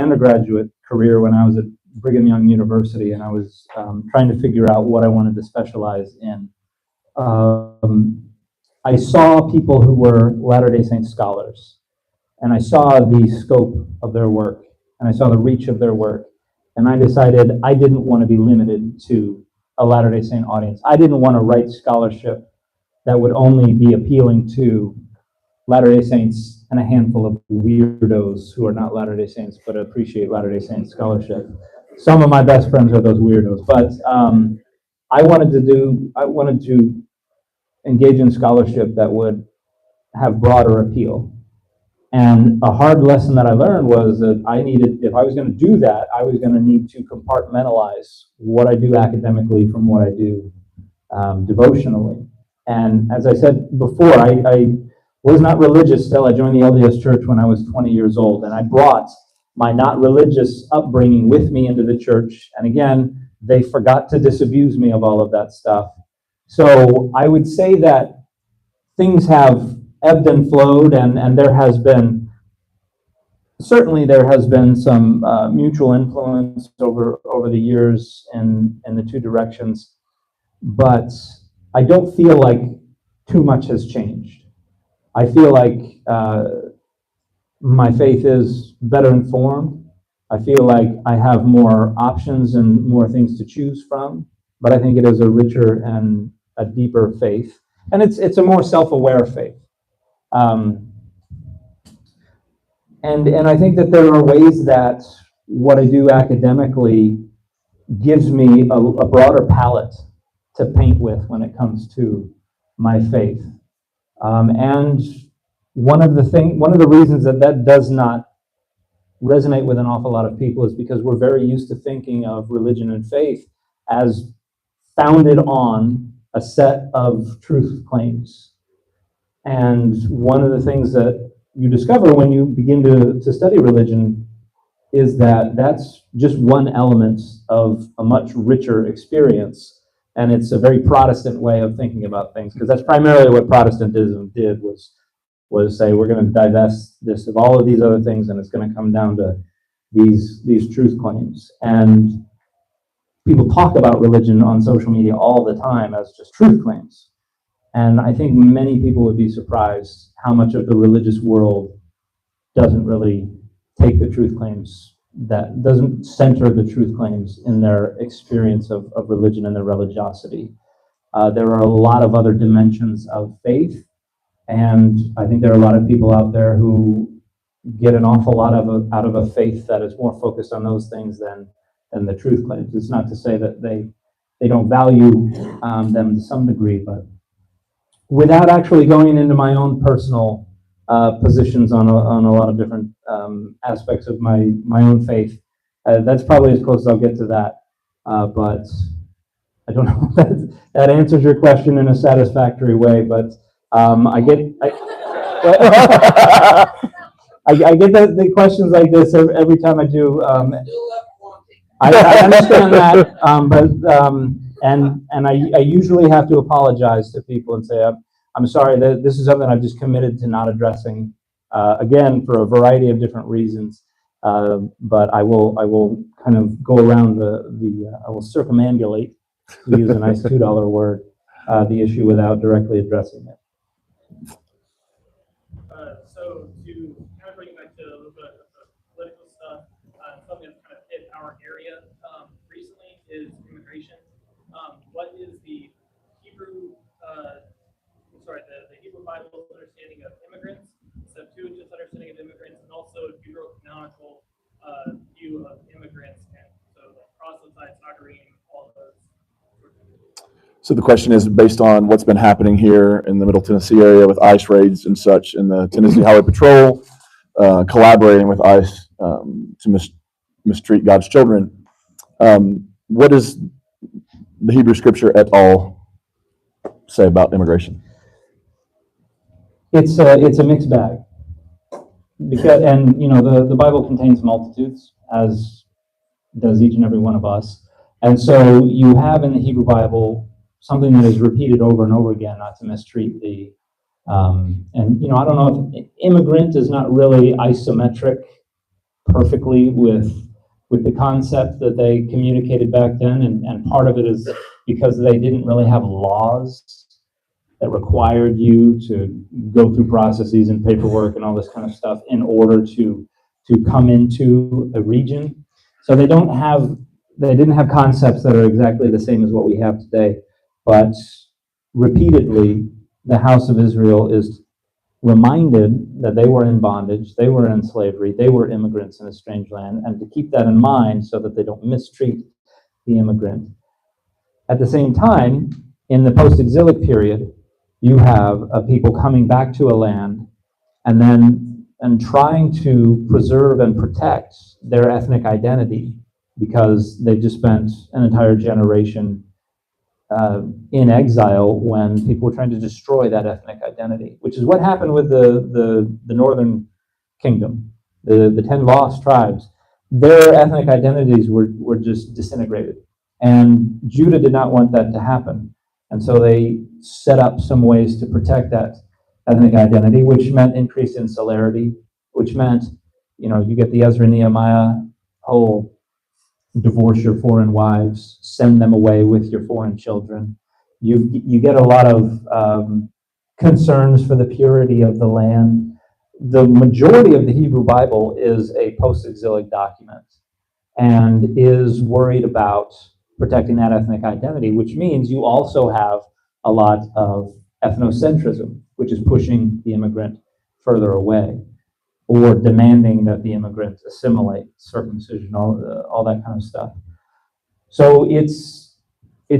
undergraduate career when I was at Brigham Young University, and I was trying to figure out what I wanted to specialize in. I saw people who were Latter-day Saint scholars, and I saw the scope of their work, and I saw the reach of their work, and I decided I didn't want to be limited to a Latter-day Saint audience. I didn't want to write scholarship that would only be appealing to Latter-day Saints and a handful of weirdos who are not Latter-day Saints but appreciate Latter-day Saint scholarship. Some of my best friends are those weirdos, but I wanted to engage in scholarship that would have broader appeal. And a hard lesson that I learned was that if I was going to do that, I was going to need to compartmentalize what I do academically from what I do devotionally. And as I said before, I was not religious still. I joined the LDS Church when I was 20 years old, and I brought my not religious upbringing with me into the church. And again, they forgot to disabuse me of all of that stuff. So I would say that things have ebbed and flowed, and there has been some mutual influence over the years in the two directions, but I don't feel like too much has changed. I feel like my faith is better informed. I feel like I have more options and more things to choose from, but I think it is a richer and a deeper faith, and it's a more self-aware faith. And I think that there are ways that what I do academically gives me a broader palette to paint with when it comes to my faith. And one of the reasons that does not resonate with an awful lot of people is because we're very used to thinking of religion and faith as founded on a set of truth claims. And one of the things that you discover when you begin to study religion is that that's just one element of a much richer experience. And it's a very Protestant way of thinking about things, because that's primarily what Protestantism did, was say, we're going to divest this of all of these other things, and it's going to come down to these truth claims. And people talk about religion on social media all the time as just truth claims. And I think many people would be surprised how much of the religious world doesn't really take the truth claims, that doesn't center the truth claims in their experience of religion and their religiosity. There are a lot of other dimensions of faith, and I think there are a lot of people out there who get an awful lot out of a faith that is more focused on those things than the truth claims. It's not to say that they don't value them to some degree, but without actually going into my own personal positions on a lot of different aspects of my own faith, that's probably as close as I'll get to that. But I don't know if that answers your question in a satisfactory way, but I get the questions like this every time I do. I understand that, but I usually have to apologize to people and say, I'm sorry that this is something I've just committed to not addressing, again, for a variety of different reasons. But I will kind of go around I will circumambulate, to use a nice $2 word, the issue without directly addressing it. So to kind of bring it back to a little bit of the political stuff, something that's kind of hit our area recently is immigration. What is the Hebrew Bible's understanding of immigrants, Septuagint's understanding of immigrants, and also Deuterocanonical view of immigrants, and so like proselytes, Hagarine, all of those sorts of things. So the question is based on what's been happening here in the Middle Tennessee area with ICE raids and such, and the Tennessee Highway Patrol collaborating with ICE to mistreat God's children. What does the Hebrew Scripture et al. Say about immigration? It's a mixed bag, because the Bible contains multitudes, as does each and every one of us, and so you have in the Hebrew Bible something that is repeated over and over again, not to mistreat the I don't know if immigrant is not really isometric perfectly with the concept that they communicated back then, and part of it is because they didn't really have laws that required you to go through processes and paperwork and all this kind of stuff in order to come into a region. So they didn't have concepts that are exactly the same as what we have today. But repeatedly, the house of Israel is reminded that they were in bondage, they were in slavery, they were immigrants in a strange land, and to keep that in mind so that they don't mistreat the immigrant. At the same time, in the post-exilic period, you have people coming back to a land and trying to preserve and protect their ethnic identity because they've just spent an entire generation in exile when people were trying to destroy that ethnic identity, which is what happened with the northern kingdom, the 10 lost tribes. Their ethnic identities were just disintegrated. And Judah did not want that to happen. And so they set up some ways to protect that ethnic identity, which meant increased insularity, which meant, you get the Ezra Nehemiah whole divorce your foreign wives, send them away with your foreign children. You get a lot of concerns for the purity of the land. The majority of the Hebrew Bible is a post-exilic document and is worried about protecting that ethnic identity, which means you also have a lot of ethnocentrism, which is pushing the immigrant further away or demanding that the immigrant assimilate, circumcision, all that kind of stuff. So it's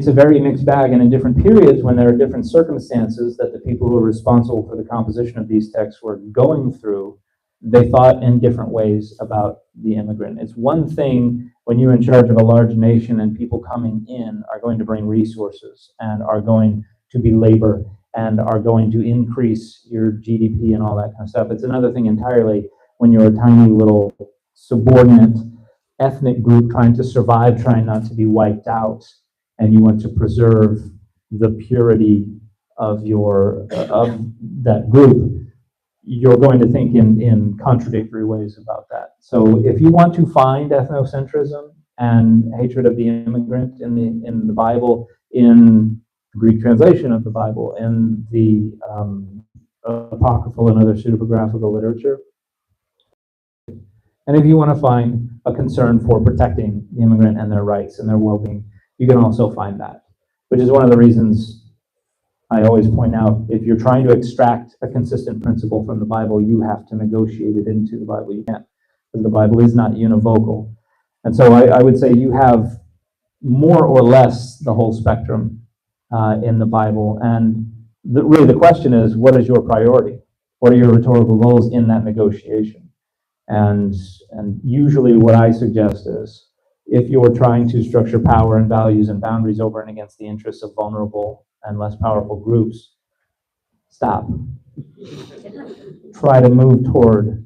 a very mixed bag, and in different periods, when there are different circumstances that the people who are responsible for the composition of these texts were going through, they thought in different ways about the immigrant. It's one thing when you're in charge of a large nation and people coming in are going to bring resources and are going to be labor and are going to increase your GDP and all that kind of stuff. It's another thing entirely when you're a tiny little subordinate ethnic group trying to survive, trying not to be wiped out, and you want to preserve the purity of of that group. You're going to think in contradictory ways about that. So if you want to find ethnocentrism and hatred of the immigrant in the Bible, in Greek translation of the Bible, in the apocryphal and other pseudepigraphical literature. And if you want to find a concern for protecting the immigrant and their rights and their well-being, you can also find that, which is one of the reasons I always point out, if you're trying to extract a consistent principle from the Bible, you have to negotiate it into the Bible. You can't, because the Bible is not univocal. And so I would say you have more or less the whole spectrum in the Bible. And really the question is, what is your priority? What are your rhetorical goals in that negotiation? And usually what I suggest is, if you're trying to structure power and values and boundaries over and against the interests of vulnerable and less powerful groups, stop. Try to move toward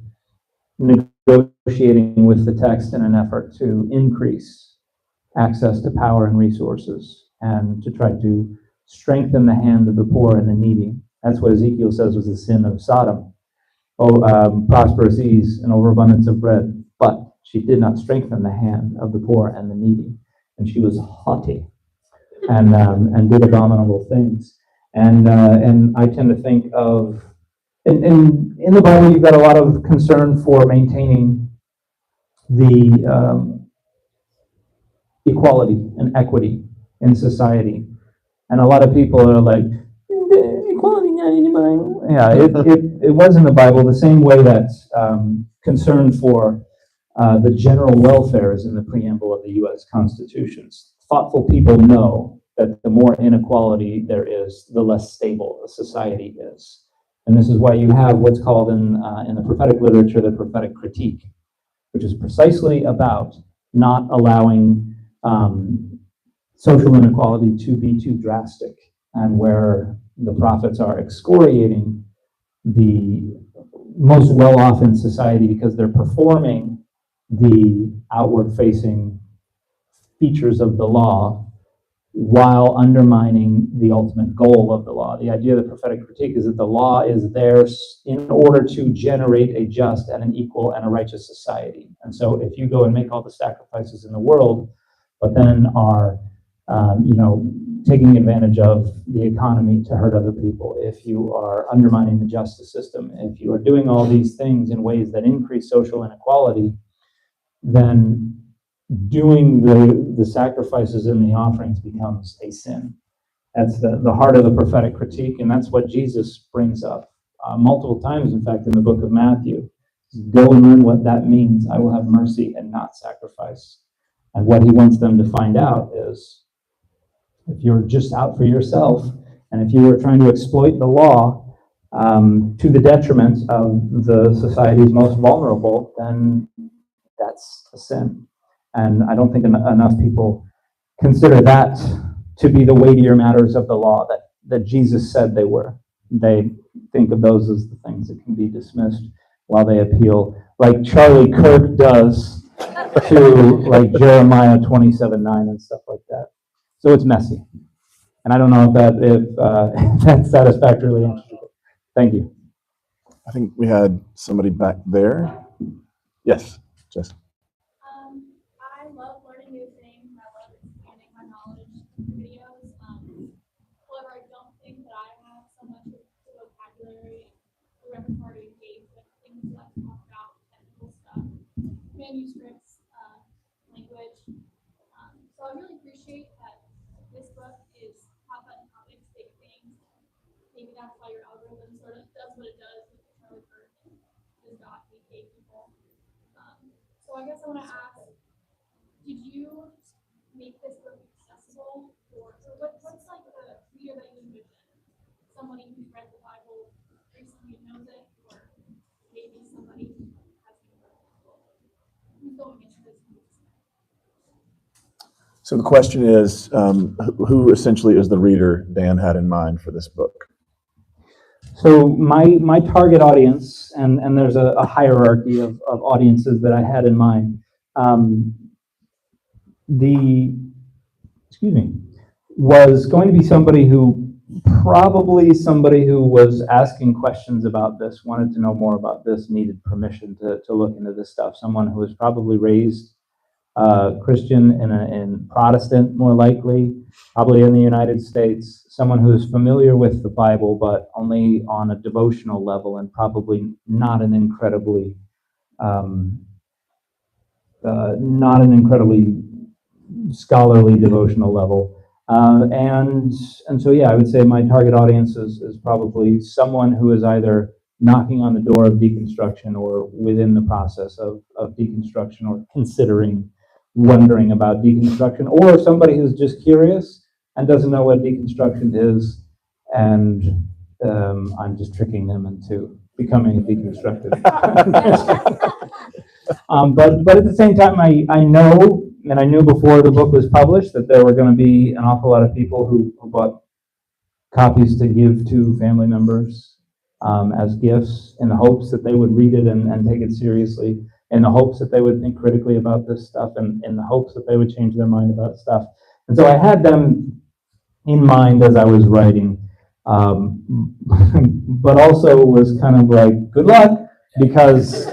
negotiating with the text in an effort to increase access to power and resources, and to try to strengthen the hand of the poor and the needy. That's what Ezekiel says was the sin of Sodom. Prosperous ease and overabundance of bread, but she did not strengthen the hand of the poor and the needy, and she was haughty and did abominable things. And I tend to think of in the Bible, you've got a lot of concern for maintaining the equality and equity in society, and a lot of people are like, equality, yeah. It was in the Bible the same way that concern for the general welfare is in the preamble of the U.S. Constitution. Thoughtful people know that the more inequality there is, the less stable a society is. And this is why you have what's called in the prophetic literature the prophetic critique, which is precisely about not allowing social inequality to be too drastic, and where the prophets are excoriating the most well-off in society because they're performing the outward-facing features of the law while undermining the ultimate goal of the law. The idea of the prophetic critique is that the law is there in order to generate a just and an equal and a righteous society. And so if you go and make all the sacrifices in the world, but then are taking advantage of the economy to hurt other people, if you are undermining the justice system, if you are doing all these things in ways that increase social inequality, then doing the sacrifices and the offerings becomes a sin. That's the heart of the prophetic critique, and that's what Jesus brings up multiple times, in fact, in the book of Matthew. Go and learn what that means. I will have mercy and not sacrifice. And what he wants them to find out is, if you're just out for yourself, And if you were trying to exploit the law to the detriment of the society's most vulnerable, then that's a sin. And I don't think enough people consider that to be the weightier matters of the law that Jesus said they were. They think of those as the things that can be dismissed while they appeal, like Charlie Kirk does to like Jeremiah 27:9 and stuff like that. So it's messy. And I don't know if that's satisfactorily answered. Thank you. I think we had somebody back there. Yes, Jess. I love learning new things. I love expanding my knowledge through videos. However, I don't think that I have so much of the vocabulary and repertoire to engage with things that talk about technical stuff, manuscripts, language. So I really appreciate that this book is hot button topics, big things. Maybe that's why your algorithm sort of does what it does with the Charlie Kirk and does not engage people. So I guess I want to ask, did you make this book accessible, or what's like the reader that you envision? Somebody who's read the Bible recently and knows it, or maybe somebody who hasn't read the Bible, who's going into this book? So the question is, who essentially is the reader Dan had in mind for this book? So my target audience, and there's a hierarchy of audiences that I had in mind. Was going to be somebody who was asking questions about this, wanted to know more about this, needed permission to look into this stuff. Someone who was probably raised Christian in Protestant, more likely, probably in the United States. Someone who is familiar with the Bible, but only on a devotional level, and probably not an incredibly scholarly devotional level. And so, yeah, I would say my target audience is probably someone who is either knocking on the door of deconstruction or within the process of deconstruction, or wondering about deconstruction, or somebody who's just curious and doesn't know what deconstruction is, and I'm just tricking them into becoming a deconstructed. But at the same time, I know, and I knew before the book was published, that there were going to be an awful lot of people who bought copies to give to family members as gifts, in the hopes that they would read it and take it seriously, in the hopes that they would think critically about this stuff, and in the hopes that they would change their mind about stuff. And so I had them in mind as I was writing, but also was kind of like, good luck, because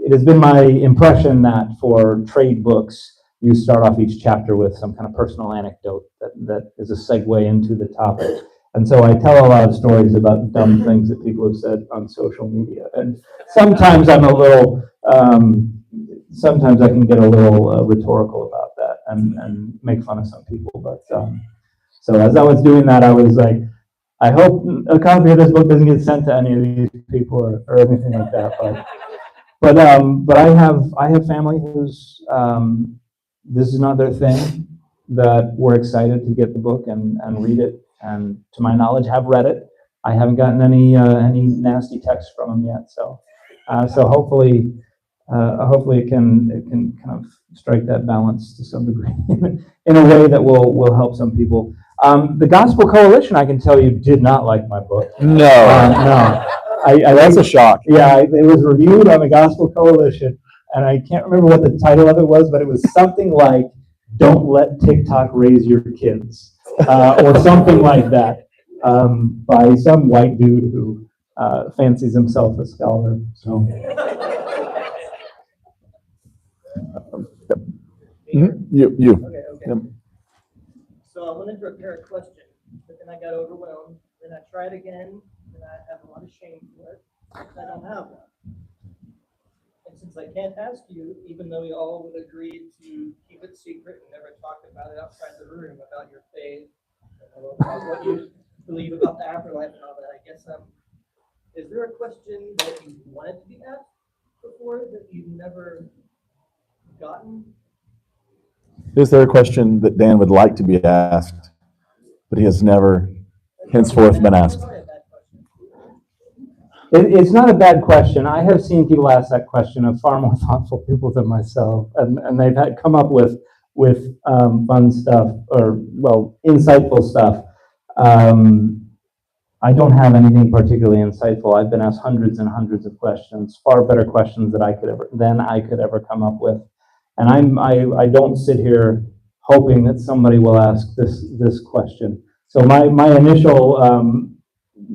it has been my impression that for trade books, you start off each chapter with some kind of personal anecdote that is a segue into the topic. And so I tell a lot of stories about dumb things that people have said on social media. And sometimes I'm a little, sometimes I can get a little rhetorical about that and make fun of some people. But so as I was doing that, I was like, I hope a copy of this book doesn't get sent to any of these people or anything like that. But I have family who's this is not their thing, that were excited to get the book and read it, and to my knowledge have read it. I haven't gotten any nasty texts from them yet, so hopefully it can kind of strike that balance to some degree in a way that will help some people. The Gospel Coalition, I can tell you, did not like my book. No. No. That's a shock. Yeah, it was reviewed on the Gospel Coalition, and I can't remember what the title of it was, but it was something like, "Don't Let TikTok Raise Your Kids," or something like that, by some white dude who fancies himself a scholar. So. You. Okay. Yep. So I wanted to prepare a question, but then I got overwhelmed. Then I tried again, and I have a lot of shame for it. I don't have one. And since I can't ask you, even though we all would agree to keep it secret and never talk about it outside the room about your faith, about what you believe about the afterlife and all that, I guess is there a question that you wanted to be asked before that you've never gotten? Is there a question that Dan would like to be asked but he has never henceforth been asked. It's not a bad question. I have seen people ask that question of far more thoughtful people than myself, and they've come up with fun stuff or, well, insightful stuff. I don't have anything particularly insightful. I've been asked hundreds and hundreds of questions, far better questions than I could ever come up with. And I don't sit here hoping that somebody will ask this question. So my initial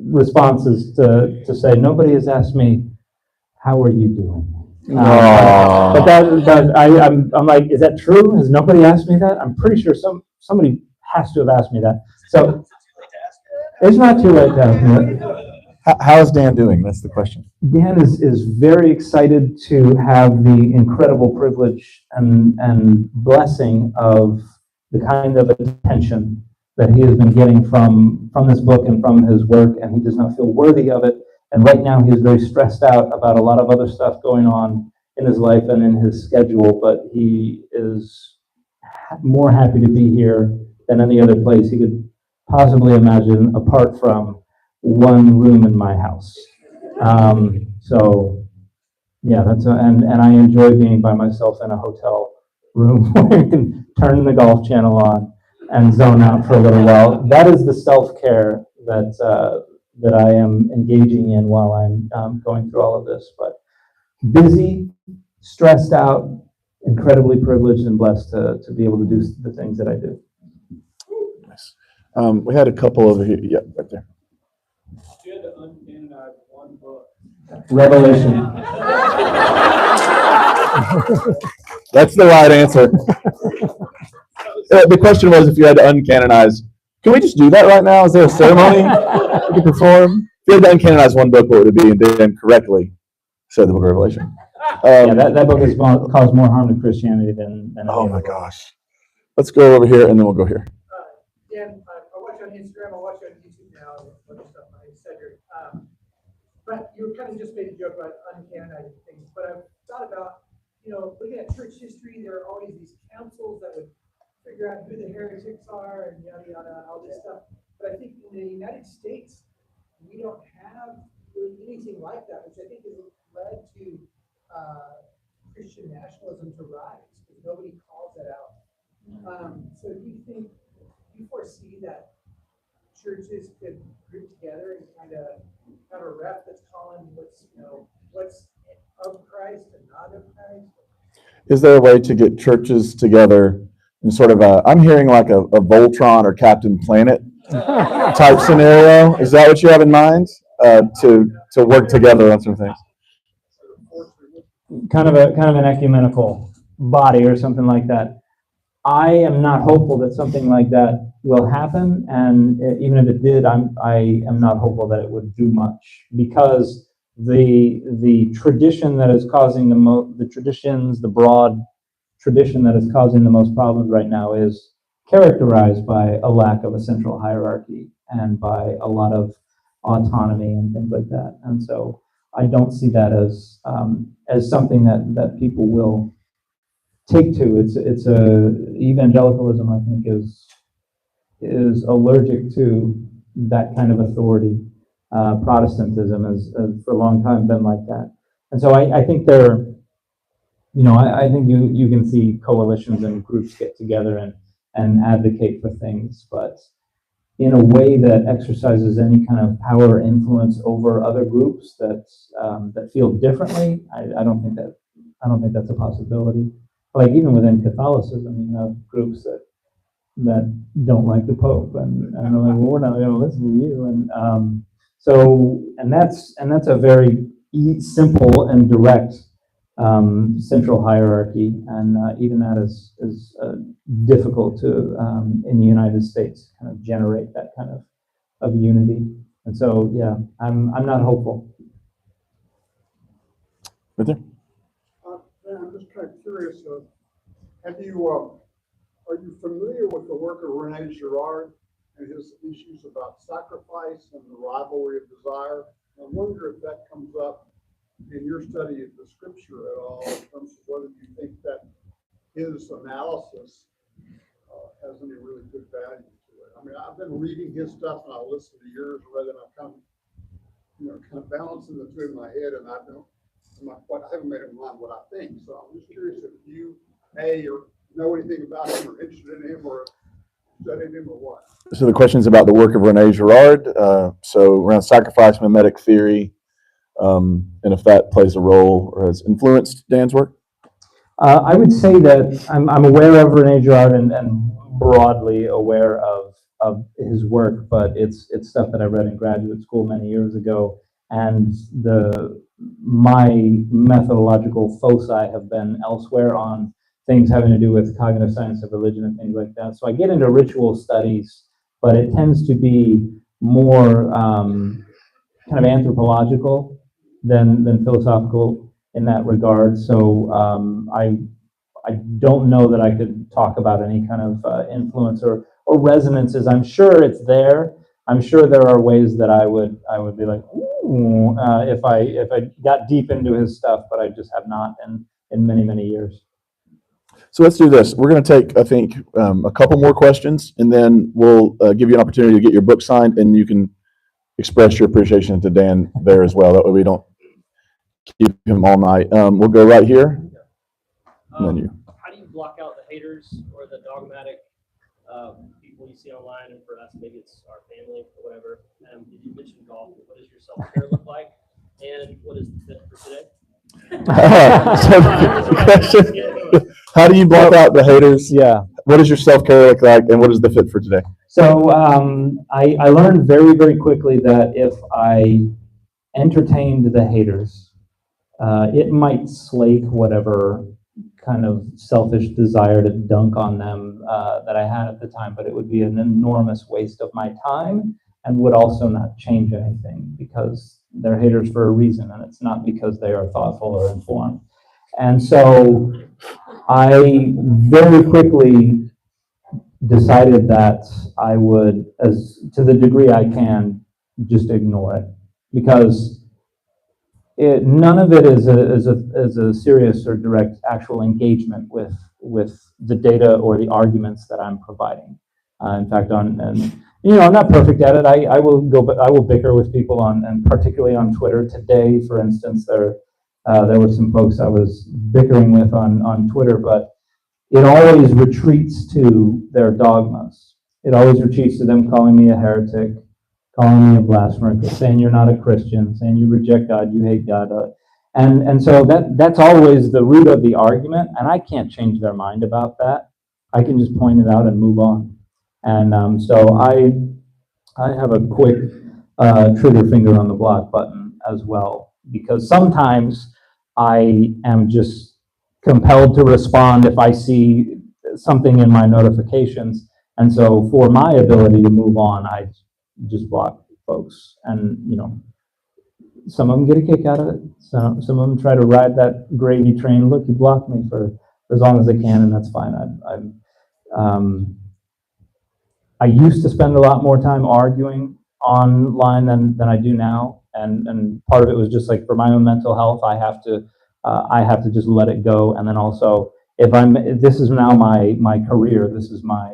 response is to say, nobody has asked me, how are you doing? But I'm like, is that true? Has nobody asked me that? I'm pretty sure somebody has to have asked me that. So it's not too late to ask me that. How is Dan doing? That's the question. Dan is very excited to have the incredible privilege and blessing of the kind of attention that he has been getting from this book and from his work, and he does not feel worthy of it. And right now he is very stressed out about a lot of other stuff going on in his life and in his schedule, but he is more happy to be here than any other place he could possibly imagine, apart from one room in my house. So yeah, and I enjoy being by myself in a hotel room where you can turn the golf channel on and zone out for a little while. That is the self-care that I am engaging in while I'm going through all of this. But busy, stressed out, incredibly privileged and blessed to be able to do the things that I do. Nice. We had a couple over here. Yeah, right there. You had to uncanonize one book. Revelation. That's the right answer. The question was if you had to uncanonize. Can we just do that right now? Is there a ceremony we can perform? If you had to uncanonize one book, what would it be? And then correctly said the book of Revelation. Yeah, that book has caused more harm to Christianity than Oh my gosh. Let's go over here and then we'll go here. Dan, I watch you on Instagram, I watch you on YouTube now, and other stuff I said here. But you kind of just made a joke about uncanonizing things, but I've thought about, looking at church history, there are always these councils that would figure out who the heretics are and yada, yada, all this stuff. But I think in the United States, we don't have really anything like that, which I think has led to Christian nationalism to rise, because nobody calls that out. So do you foresee that churches could group together and kind of have a rep that's calling what's of Christ and not of Christ? Is there a way to get churches together in sort of I'm hearing like a Voltron or Captain Planet type scenario? Is that what you have in mind? To work together on some things? Kind of an ecumenical body or something like that. I am not hopeful that something like that will happen, and even if it did, I am not hopeful that it would do much, because the tradition that is causing the broad tradition that is causing the most problems right now is characterized by a lack of a central hierarchy and by a lot of autonomy and things like that. And so I don't see that as something that people will take to. It's evangelicalism, I think, is allergic to that kind of authority. Protestantism has for a long time been like that, and so I think I think you can see coalitions and groups get together and advocate for things, but in a way that exercises any kind of power or influence over other groups that feel differently. I don't think that's a possibility. Like even within Catholicism, you have groups that don't like the Pope, and they're like, well, we're not going to listen to you, and that's a very simple and direct central hierarchy, and even that is difficult to in the United States kind of generate that kind of unity. And so yeah, I'm not hopeful. Right there. I'm just kind of curious. Are you familiar with the work of Rene Girard and his issues about sacrifice and the rivalry of desire? I wonder if that comes up in your study of the scripture at all, in terms of whether you think that his analysis has any really good value to it. I mean, I've been reading his stuff and I listen to yours rather than I'm kind of balancing the two in my head, and I haven't made up my mind what I think. So I'm just curious if you, or know anything about him or interested in him or studied him or what. So the question's about the work of Rene Girard, so around sacrifice mimetic theory, and if that plays a role or has influenced Dan's work. I would say that I'm aware of Rene Girard and broadly aware of his work, but it's stuff that I read in graduate school many years ago, and my methodological foci have been elsewhere on things having to do with cognitive science of religion and things like that. So I get into ritual studies, but it tends to be more kind of anthropological than philosophical in that regard. So I don't know that I could talk about any kind of influence or resonances. I'm sure it's there. I'm sure there are ways that I would be like, ooh, if I got deep into his stuff, but I just have not in many years. So let's do this. We're going to take, I think, a couple more questions, and then we'll give you an opportunity to get your book signed, and you can express your appreciation to Dan there as well. That way we don't keep him all night. We'll go right here. And then you. How do you block out the haters or the dogmatic people you see online? And for us, maybe it's our family or whatever. Did you mention golf? What does your self-care look like? And what is the fit for today? How do you block out the haters? Yeah. What does your self-care look like, and what is the fit for today? So I learned very quickly that if I entertained the haters, it might slake whatever kind of selfish desire to dunk on them that I had at the time, but it would be an enormous waste of my time and would also not change anything because they're haters for a reason, and it's not because they are thoughtful or informed. And so I very quickly decided that I would, as to the degree I can, just ignore it, because none of it is a serious or direct actual engagement with the data or the arguments that I'm providing. In fact, I'm not perfect at it. I will bicker with people and particularly on Twitter. Today, for instance, there were some folks I was bickering with on Twitter, but it always retreats to their dogmas. It always retreats to them calling me a heretic, calling me a blasphemer, saying you're not a Christian, saying you reject God, you hate God. And so that's always the root of the argument, and I can't change their mind about that. I can just point it out and move on. And so I have a quick trigger finger on the block button as well, because sometimes I am just compelled to respond if I see something in my notifications. And so for my ability to move on, I just block folks. And, some of them get a kick out of it. Some of them try to ride that gravy train. Look, you blocked me for as long as they can, and that's fine. I used to spend a lot more time arguing online than I do now. And part of it was just like for my own mental health, I have to just let it go. And then also, if this is now my career, this is my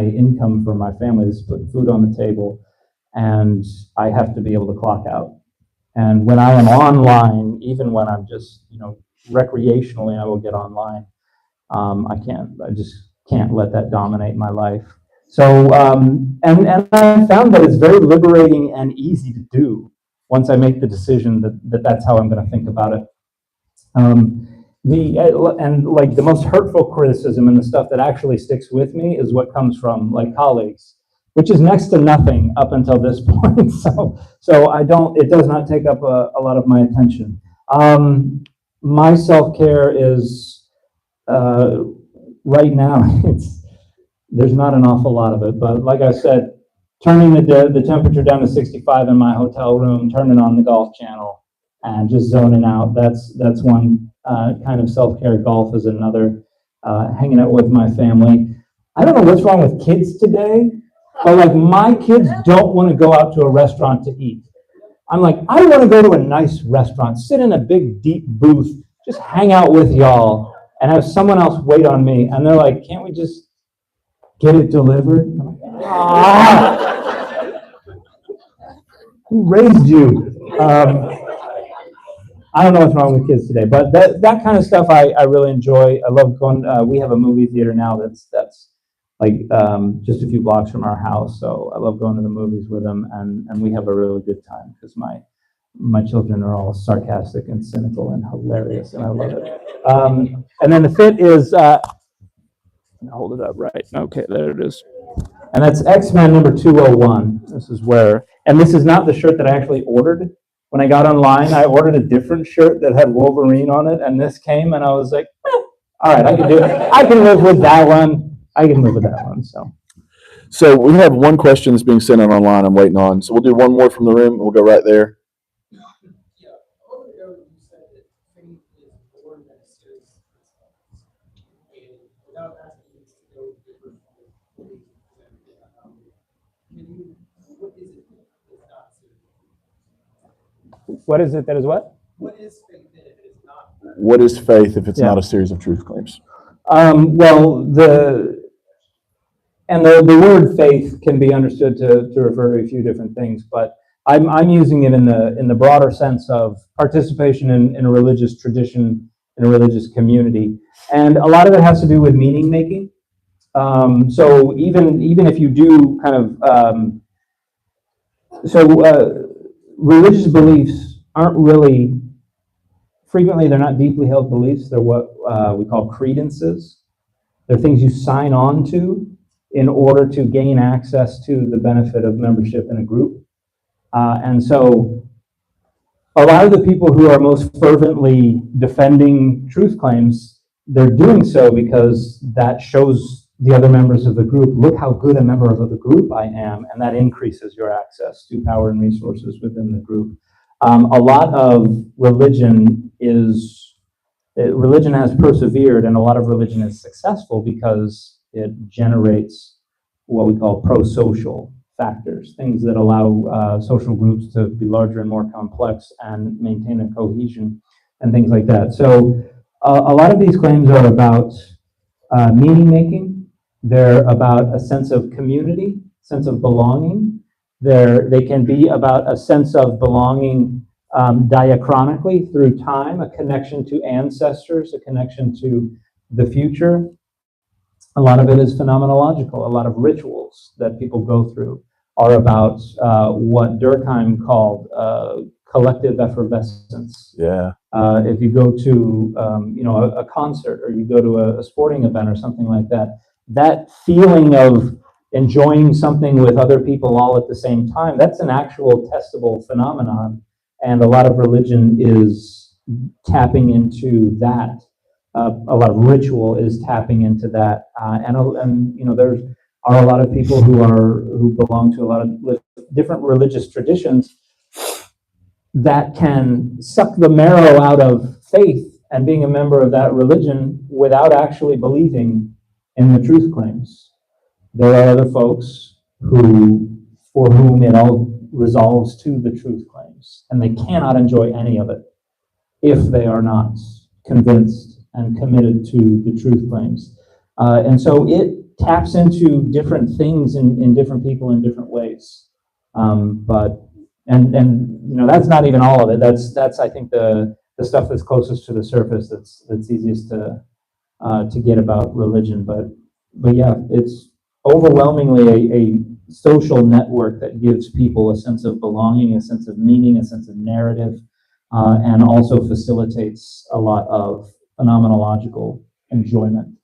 income for my family, this is putting food on the table, and I have to be able to clock out. And when I am online, even when I'm just, recreationally, I will get online. I just can't let that dominate my life. So, and I found that it's very liberating and easy to do once I make the decision that that's how I'm going to think about it. The most hurtful criticism and the stuff that actually sticks with me is what comes from colleagues, which is next to nothing up until this point. So it does not take up a lot of my attention. My self-care is right now, there's not an awful lot of it, but like I said, turning the temperature down to 65 in my hotel room, turning on the Golf Channel, and just zoning out. That's one kind of self-care. Golf is another. Hanging out with my family. I don't know what's wrong with kids today, but my kids don't want to go out to a restaurant to eat. I'm like, I want to go to a nice restaurant, sit in a big deep booth, just hang out with y'all, and have someone else wait on me. And they're like, can't we just get it delivered. Who raised you? I don't know what's wrong with kids today, but that kind of stuff I really enjoy. I love going. We have a movie theater now that's like just a few blocks from our house, so I love going to the movies with them, and we have a really good time because my children are all sarcastic and cynical and hilarious, and I love it. And then the fit is hold it up right. Okay, there it is. And that's X-Men number 201. This is where, and this is not the shirt that I actually ordered. When I got online, I ordered a different shirt that had Wolverine on it, and this came, and I was like, all right, I can do it. I can live with that one. I can live with that one, So we have one question that's being sent out online I'm waiting on. So we'll do one more from the room and we'll go right there. Yeah, a moment ago you said that faith is born necessary. And without asking you to go different beliefs, what is it that's not serious? What is it that is what? What is faith then if it is not? What is faith if it's Yeah. not a series of truth claims? Well, the word faith can be understood to refer to a few different things, but I'm using it in the broader sense of participation in a religious tradition, in a religious community, and a lot of it has to do with meaning making. So even if you do kind of religious beliefs aren't really frequently they're not deeply held beliefs. They're what we call credences. They're things you sign on to in order to gain access to the benefit of membership in a group. And so a lot of the people who are most fervently defending truth claims, they're doing so because that shows the other members of the group, look how good a member of the group I am, and that increases your access to power and resources within the group. A lot of religion has persevered, and a lot of religion is successful because it generates what we call pro-social factors, things that allow social groups to be larger and more complex and maintain a cohesion and things like that. So a lot of these claims are about meaning making. They're about a sense of community, sense of belonging. They can be about a sense of belonging diachronically through time, a connection to ancestors, a connection to the future. A lot of it is phenomenological. A lot of rituals that people go through are about what Durkheim called collective effervescence. Yeah. If you go to a concert or you go to a sporting event or something like that, that feeling of enjoying something with other people all at the same time, that's an actual testable phenomenon. And a lot of religion is tapping into that. A lot of ritual is tapping into that. And there are a lot of people who belong to a lot of different religious traditions that can suck the marrow out of faith and being a member of that religion without actually believing in the truth claims. There are other folks for whom it all resolves to the truth claims, and they cannot enjoy any of it if they are not convinced and committed to the truth claims. And so it taps into different things in different people in different ways. But that's not even all of it. That's I think the stuff that's closest to the surface that's easiest to get about religion. But yeah, it's overwhelmingly a social network that gives people a sense of belonging, a sense of meaning, a sense of narrative, and also facilitates a lot of phenomenological enjoyment.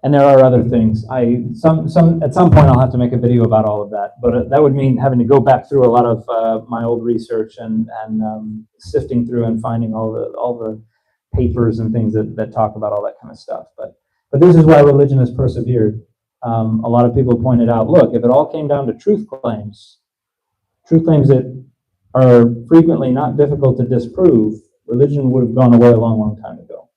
And there are other things. At some point I'll have to make a video about all of that, but that would mean having to go back through a lot of my old research and sifting through and finding all the papers and things that talk about all that kind of stuff. But this is why religion has persevered. A lot of people pointed out, look, if it all came down to truth claims that are frequently not difficult to disprove, religion would have gone away a long, long time ago.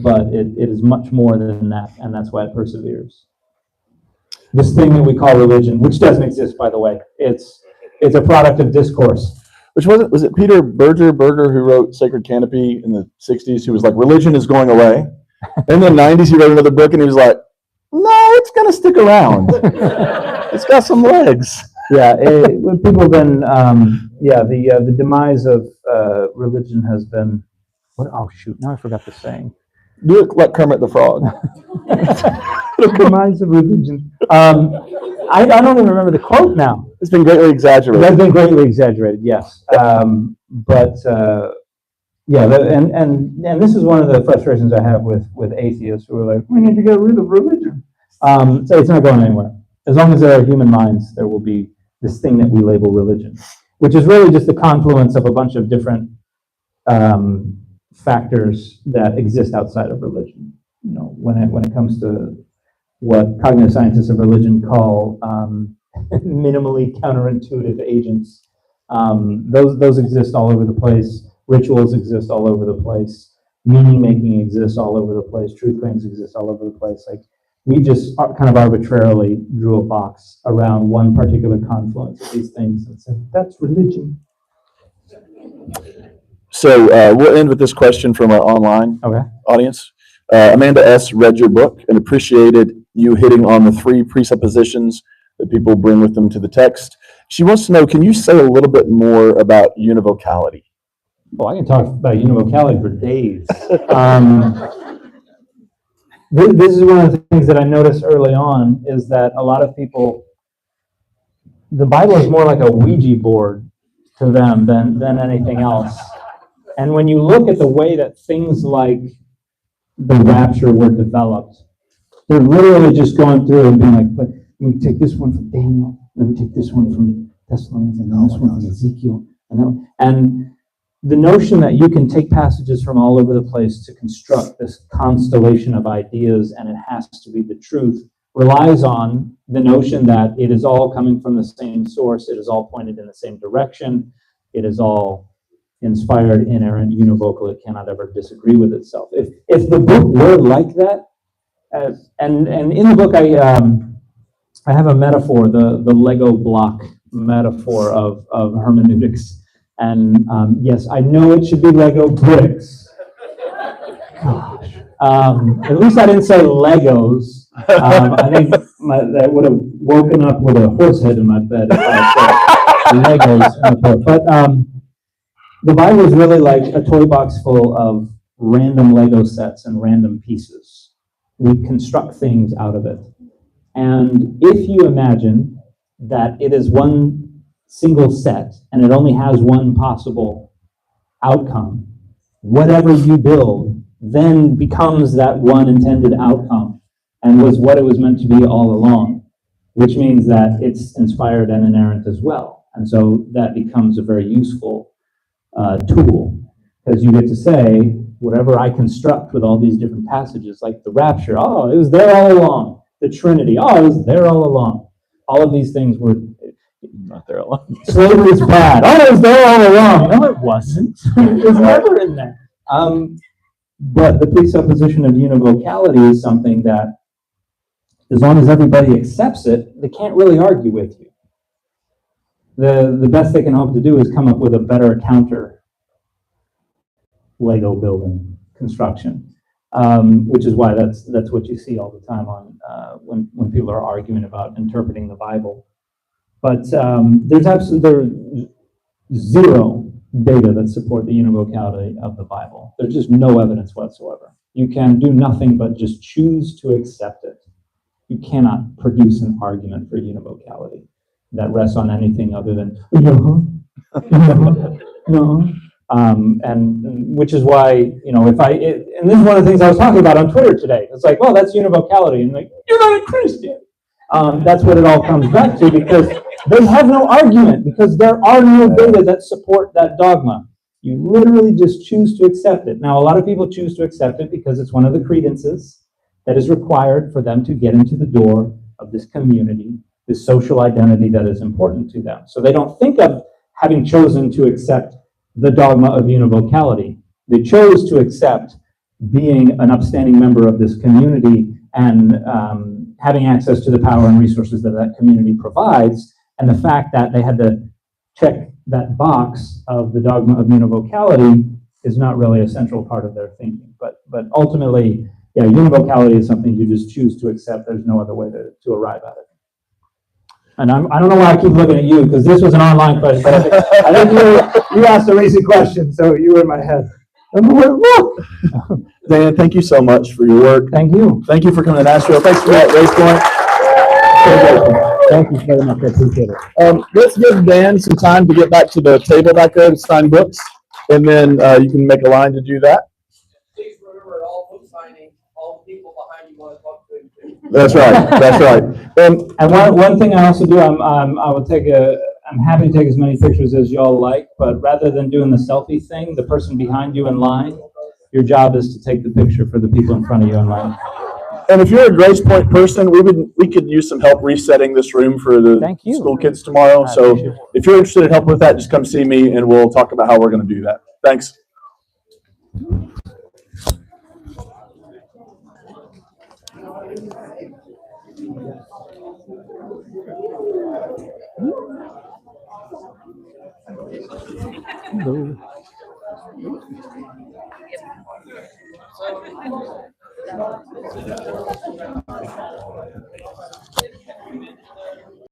But it is much more than that, and that's why it perseveres. This thing that we call religion, which doesn't exist, by the way, it's a product of discourse. Which was it Peter Berger who wrote Sacred Canopy in the 60s, who was like, religion is going away. In the 90s, he wrote another book, and he was like, no, it's going to stick around. It's got some legs. Yeah, people have been, the demise of religion has been, oh shoot, now I forgot the saying. You look like Kermit the Frog. The demise of religion. I don't even remember the quote now. It's been greatly exaggerated. That's been greatly exaggerated, yes. And this is one of the frustrations I have with atheists who are like, we need to get rid of religion. So it's not going anywhere. As long as there are human minds, there will be this thing that we label religion, which is really just the confluence of a bunch of different factors that exist outside of religion. You know, when it comes to what cognitive scientists of religion call minimally counterintuitive agents, those exist all over the place. Rituals exist all over the place. Meaning making exists all over the place. Truth claims exist all over the place. Like, we just kind of arbitrarily drew a box around one particular confluence of these things and said, that's religion. So we'll end with this question from our online audience. Amanda S. read your book and appreciated you hitting on the 3 presuppositions that people bring with them to the text. She wants to know, can you say a little bit more about univocality? Well, I can talk about univocality for days. This is one of the things that I noticed early on, is that a lot of people, the Bible is more like a Ouija board to them than anything else. And when you look at the way that things like the rapture were developed, they're literally just going through and being like, but let me take this one from Daniel, let me take this one from Thessalonians, and then this one from Ezekiel. And the notion that you can take passages from all over the place to construct this constellation of ideas and it has to be the truth relies on the notion that it is all coming from the same source, it is all pointed in the same direction, it is all inspired, inerrant, univocal, it cannot ever disagree with itself. If the book were like that, and in the book I have a metaphor, the Lego block metaphor of hermeneutics. And yes, I know it should be Lego bricks. Gosh. At least I didn't say Legos. I think that would have woken up with a horse head in my bed if I said Legos in the book. But the Bible is really like a toy box full of random Lego sets and random pieces. We construct things out of it. And if you imagine that it is one single set and it only has one possible outcome, whatever you build then becomes that one intended outcome and was what it was meant to be all along, which means that it's inspired and inerrant as well. And so that becomes a very useful tool, because you get to say, whatever I construct with all these different passages, like the rapture, oh, it was there all along. The Trinity, oh, it was there all along. All of these things were not there all along. Slavery is bad. Oh, it was there all along. No, it wasn't. It was never in there. But the presupposition of univocality is something that, as long as everybody accepts it, they can't really argue with you. The best they can hope to do is come up with a better counter Lego building construction, which is why that's what you see all the time on when people are arguing about interpreting the Bible. But there's zero data that support the univocality of the Bible. There's just no evidence whatsoever. You can do nothing but just choose to accept it. You cannot produce an argument for univocality that rests on anything other than no. And which is why, and this is one of the things I was talking about on Twitter today. It's like, well, that's univocality, and like, you're not a Christian. That's what it all comes back to, because they have no argument, because there are no data that support that dogma. You literally just choose to accept it. Now, a lot of people choose to accept it because it's one of the credences that is required for them to get into the door of this community, this social identity that is important to them. So they don't think of having chosen to accept the dogma of univocality. They chose to accept being an upstanding member of this community and having access to the power and resources that that community provides, and the fact that they had to check that box of the dogma of univocality is not really a central part of their thinking. But ultimately, yeah, univocality is something you just choose to accept. There's no other way to arrive at it. And I don't know why I keep looking at you, because this was an online question, but I think you asked a recent question, so you were in my head. Dan, thank you so much for your work. Thank you. Thank you for coming to Nashville. Thanks for that, Grace Point. Thank you very much. I appreciate it. Let's give Dan some time to get back to the table back there to sign books, and then you can make a line to do that. Please remember, at all book signing, all the people behind you want to talk to you too. That's right. That's right. And one thing I also do, I'm happy to take as many pictures as y'all like, but rather than doing the selfie thing, the person behind you in line, your job is to take the picture for the people in front of you in line. And if you're a Grace Point person, we could use some help resetting this room for the Thank you. school kids tomorrow. So if you're interested in help with that, just come see me and we'll talk about how we're going to do that. Thanks.